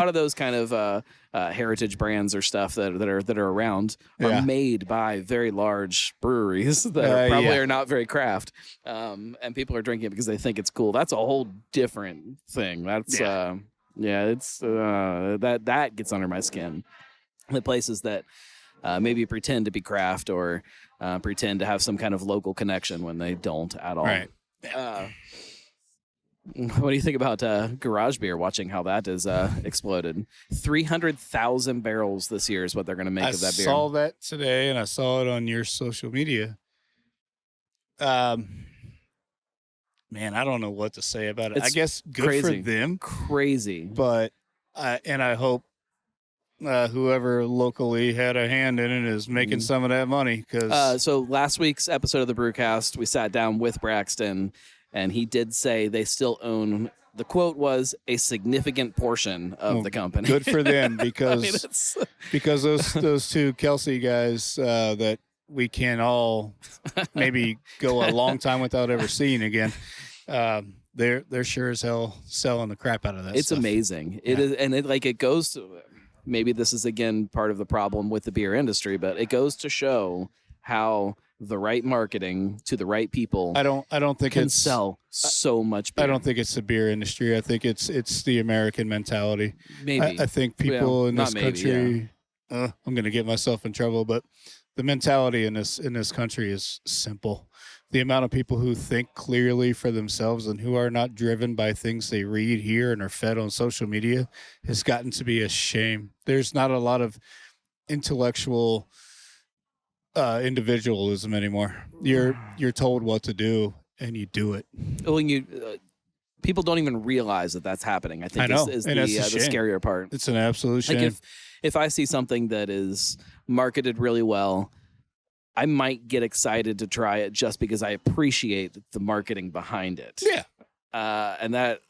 of those kind of heritage brands or stuff that are around are made by very large breweries that probably are not very craft, and people are drinking it because they think it's cool. That's a whole different thing. That's it's that gets under my skin. The places that maybe pretend to be craft or pretend to have some kind of local connection when they don't at all. Right. What do you think about garage beer? Watching how that has exploded, 300,000 barrels this year is what they're going to make of that beer. I saw that today, and I saw it on your social media. Man, I don't know what to say about it. I guess good for them. Crazy, but I hope whoever locally had a hand in it is making some of that money. So last week's episode of the Brewcast, we sat down with Braxton, and he did say they still own, the quote was, a significant portion of the company. Good for them, because because those two Kelsey guys that we can all maybe go a long time without ever seeing again. They're sure as hell selling the crap out of that. It's stuff. amazing. It is, and it goes to. Maybe this is, again, part of the problem with the beer industry, but it goes to show how the right marketing to the right people I don't think can sell so much beer. I don't think it's the beer industry. I think it's the American mentality. Maybe. I think people in this country, I'm going to get myself in trouble, but the mentality in this country is simple. The amount of people who think clearly for themselves and who are not driven by things they read, hear, and are fed on social media has gotten to be a shame. There's not a lot of intellectual individualism anymore. You're told what to do and you do it. Well, people don't even realize that that's happening. I think is the scarier part. It's an absolute shame. Like if I see something that is marketed really well, I might get excited to try it just because I appreciate the marketing behind it. Yeah. And that.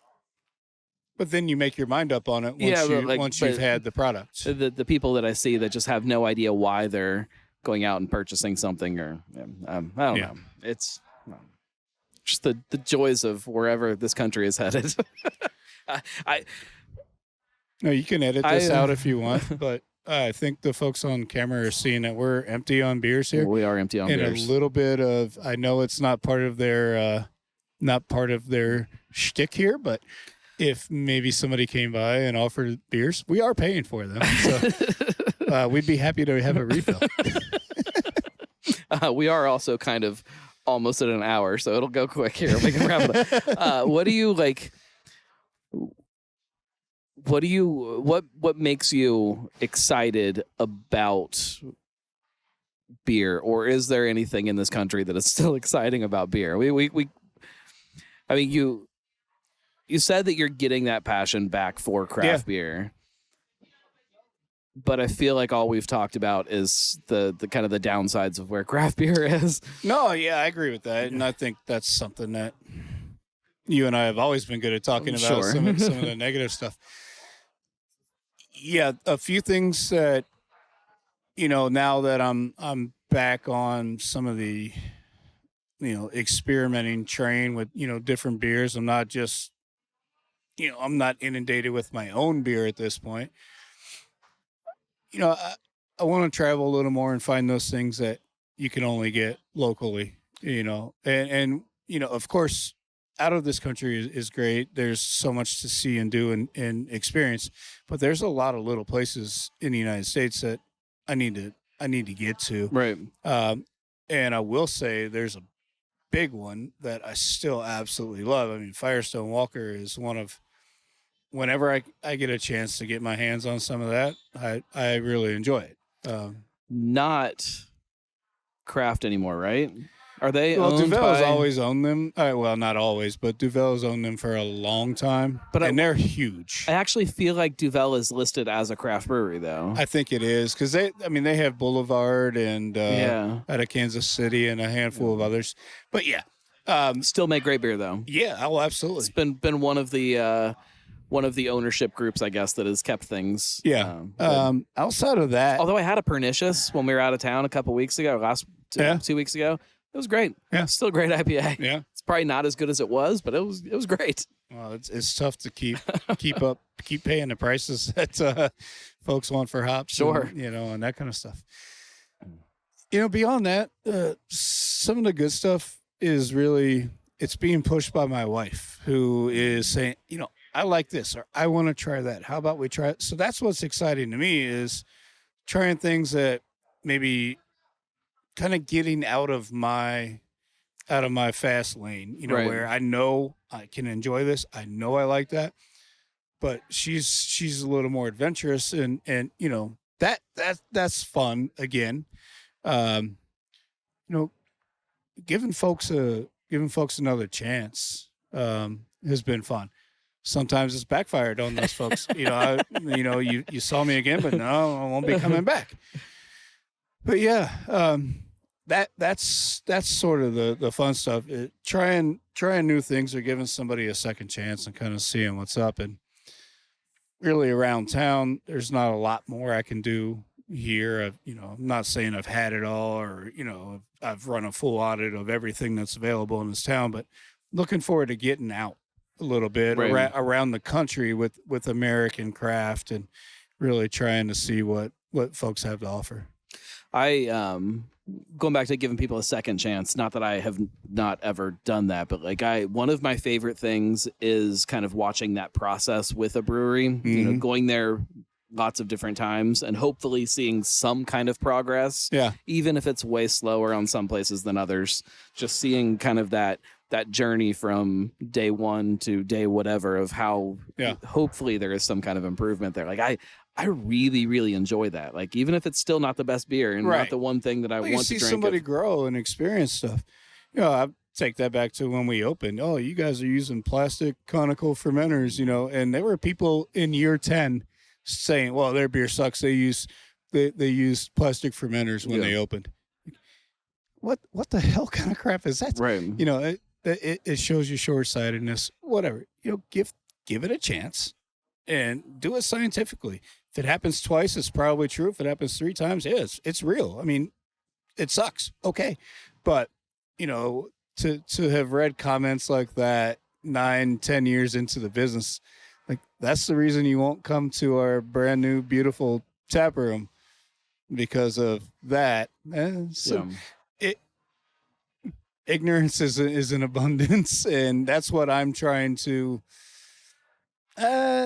But then you make your mind up on it once you've had the product. The people that I see that just have no idea why they're going out and purchasing something, or I don't know. It's just the joys of wherever this country is headed. No, you can edit this out if you want, but I think the folks on camera are seeing that we're empty on beers here. We are empty on beers. And a little bit of, I know it's not part of their shtick here, but if maybe somebody came by and offered beers, we are paying for them. So we'd be happy to have a refill. We are also kind of almost at an hour, so it'll go quick here. We can wrap it up. What do you like? what makes you excited about beer, or is there anything in this country that is still exciting about beer? I mean, you said that you're getting that passion back for craft beer, but I feel like all we've talked about is the kind of the downsides of where craft beer is. No, yeah, I agree with that, and I think that's something that you and I have always been good at talking about. Sure. Some of the negative stuff. Yeah, a few things that now that I'm back on some of the experimenting train with different beers. I'm not just I'm not inundated with my own beer at this point. I want to travel a little more and find those things that you can only get locally, and of course, out of this country is great. There's so much to see and do and experience, but there's a lot of little places in the United States that I need to get to. Right. And I will say there's a big one that I still absolutely love. I mean, Firestone Walker is one of, whenever I get a chance to get my hands on some of that, I really enjoy it. Not craft anymore, right? Are they Well, owned Duvel's by... always owned them. Well, not always, but Duvel's owned them for a long time. And they're huge. I actually feel like Duvel is listed as a craft brewery, though. I think it is because they have Boulevard and out of Kansas City and a handful of others. But yeah, still make great beer, though. Yeah, oh, absolutely. It's been one of the ownership groups, I guess, that has kept things. Yeah. Outside of that, although I had a Pernicious when we were out of town a couple weeks ago, 2 weeks ago. It was great. Yeah. Still a great IPA. Yeah. It's probably not as good as it was, but it was great. Well, it's tough to keep paying the prices that folks want for hops. Sure. And that kind of stuff. Beyond that, some of the good stuff is really, it's being pushed by my wife, who is saying, I like this, or I want to try that. How about we try it? So that's what's exciting to me, is trying things that maybe kind of getting out of my fast lane, Right. where I know I can enjoy this. I know I like that, but she's a little more adventurous, and that's fun again. Giving folks another chance has been fun. Sometimes it's backfired on those folks. You saw me again, but no, I won't be coming back. But yeah, that's sort of the fun stuff. Trying new things, or giving somebody a second chance and kind of seeing what's up. And really around town, there's not a lot more I can do here. I'm not saying I've had it all, or I've run a full audit of everything that's available in this town, but looking forward to getting out a little bit around the country with American craft, and really trying to see what folks have to offer. I going back to giving people a second chance, not that I have not ever done that, but one of my favorite things is kind of watching that process with a brewery, going there lots of different times and hopefully seeing some kind of progress. Yeah. Even if it's way slower on some places than others, just seeing kind of that journey from day one to day whatever of how hopefully there is some kind of improvement there. I really, really enjoy that. Even if it's still not the best beer and not the one thing that I want to drink. You see somebody grow and experience stuff. I take that back to when we opened. Oh, you guys are using plastic conical fermenters, and there were people in year 10 saying, well, their beer sucks. They use plastic fermenters when they opened. What the hell kind of crap is that? Right. It shows you short-sightedness. Whatever. Give it a chance and do it scientifically. If it happens twice, it's probably true. If it happens 3 times, it's real. I mean, it sucks. Okay. But, to have read comments like that 9-10 years into the business, that's the reason you won't come to our brand new, beautiful tap room, because of that. Ignorance is in abundance, and that's what I'm trying to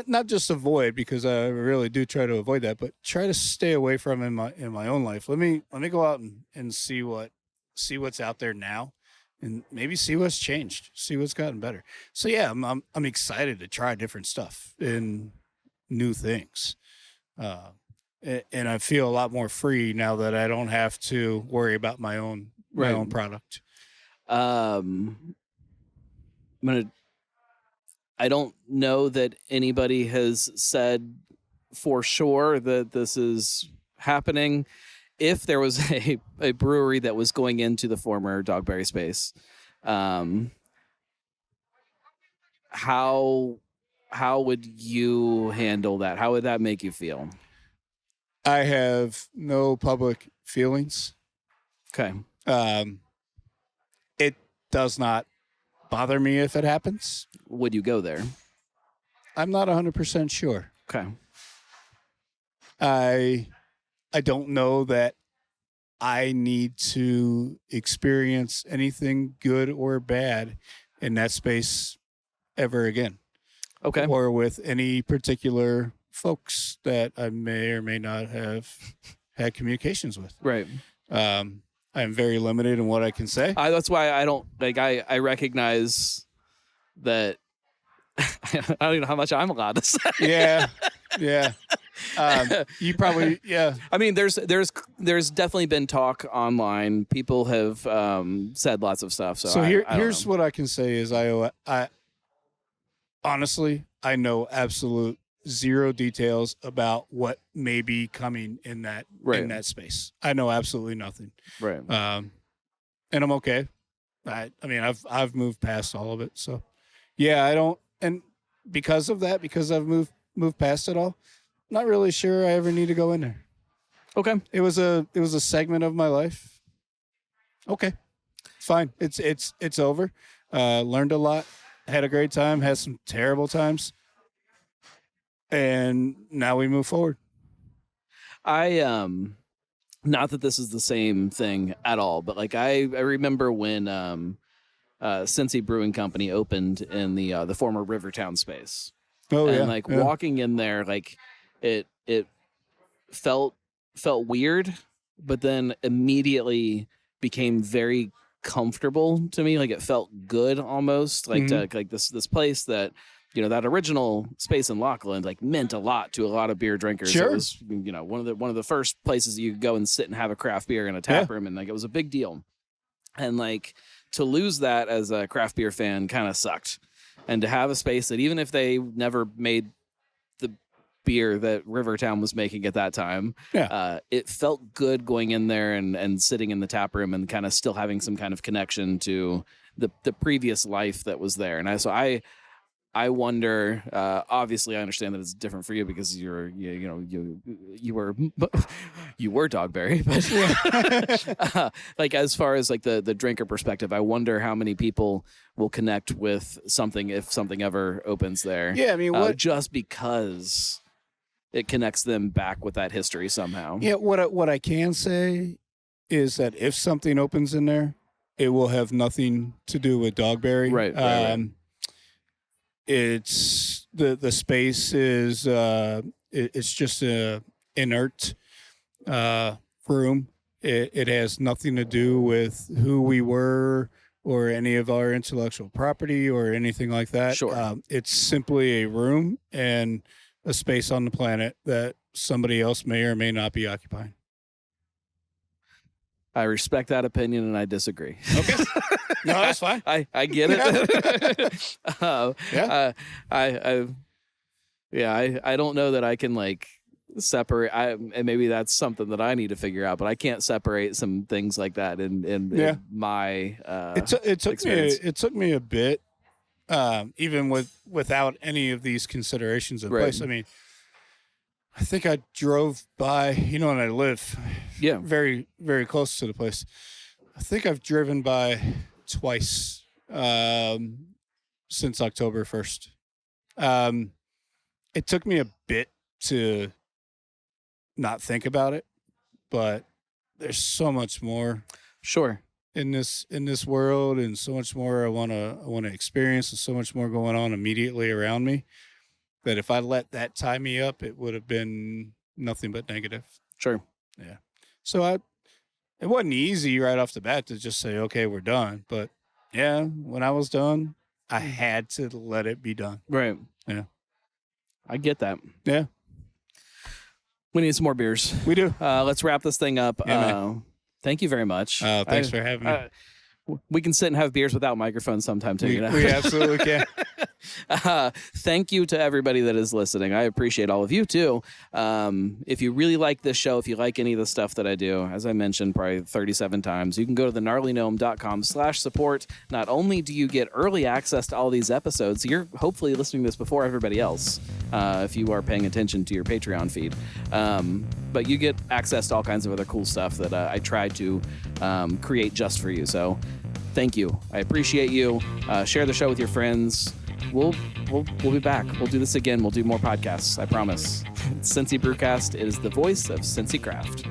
not just avoid, because I really do try to avoid that, but try to stay away from in my own life. Let me go out and see what's out there now, and maybe see what's changed, see what's gotten better. So yeah, I'm excited to try different stuff, and new things. And I feel a lot more free now that I don't have to worry about my own product. I'm gonna. I don't know that anybody has said for sure that this is happening. If there was a brewery that was going into the former DogBerry space, how would you handle that? How would that make you feel? I have no public feelings. Okay. It does not bother me if it happens. Would you go there? I'm not 100% sure. Okay. I don't know that I need to experience anything good or bad in that space ever again. Okay. Or with any particular folks that I may or may not have had communications with. Right. I'm very limited in what I can say. That's why I don't like. I recognize that. I don't even know how much I'm allowed to say. Yeah. You probably, yeah. I mean, there's definitely been talk online. People have said lots of stuff. So here's what I can say is I honestly, I know absolute zero details about what may be coming in that space. I know absolutely nothing. Right. And I'm okay. I mean, I've moved past all of it. So yeah, I don't, and because of that, because I've moved past it all, not really sure I ever need to go in there. Okay. It was a segment of my life. Okay. Fine. It's over. Learned a lot. Had a great time. Had some terrible times. And now we move forward. Not that this is the same thing at all, but like I remember when Cincy Brewing Company opened in the former Rivertown space. Oh, and walking in there, like it felt weird, but then immediately became very comfortable to me. Like it felt good almost, like like this place that, you know, that original space in Lockland like meant a lot to a lot of beer drinkers. Sure. It was, you know, one of the first places you could go and sit and have a craft beer in a tap room, and like it was a big deal. And like to lose that as a craft beer fan kind of sucked. And to have a space that even if they never made the beer that Rivertown was making at that time, it felt good going in there and sitting in the tap room and kind of still having some kind of connection to the previous life that was there. And I wonder. Obviously, I understand that it's different for you because you were DogBerry, but like as far as like the drinker perspective, I wonder how many people will connect with something if something ever opens there. Yeah, I mean, just because it connects them back with that history somehow. Yeah, what I can say is that if something opens in there, it will have nothing to do with DogBerry. Right. It's the space is it's just a inert room. It has nothing to do with who we were or any of our intellectual property or anything like that. Sure. It's simply a room and a space on the planet that somebody else may or may not be occupying. I respect that opinion and I disagree. Okay. No, that's fine. I get it. I don't know that I can like separate. And maybe that's something that I need to figure out, but I can't separate some things like that in my it took me a bit, even without any of these considerations in place. I mean, I think I drove by, and I live very, very close to the place. I think I've driven by twice since October 1st. It took me a bit to not think about it, but there's so much more in this world, and so much more I want to experience, and so much more going on immediately around me, that if I let that tie me up, it would have been nothing but negative. Sure. Yeah. So it wasn't easy right off the bat to just say, okay, we're done. But yeah, when I was done, I had to let it be done. Right. Yeah. I get that. Yeah, We need some more beers. we do. Let's wrap this thing up. Yeah, Thank you very much. Thanks for having me. We can sit and have beers without microphones sometime too. We absolutely can. Thank you to everybody that is listening. I appreciate all of you too. If you really like this show, if you like any of the stuff that I do, as I mentioned probably 37 times, you can go to thegnarlygnome.com/support. Not only do you get early access to all these episodes, you're hopefully listening to this before everybody else, if you are paying attention to your Patreon feed. But you get access to all kinds of other cool stuff that I try to create just for you. So thank you. I appreciate you. Share the show with your friends. We'll be back. We'll do this again. We'll do more podcasts. I promise. It's Cincy Brewcast. It is the voice of Cincy Craft.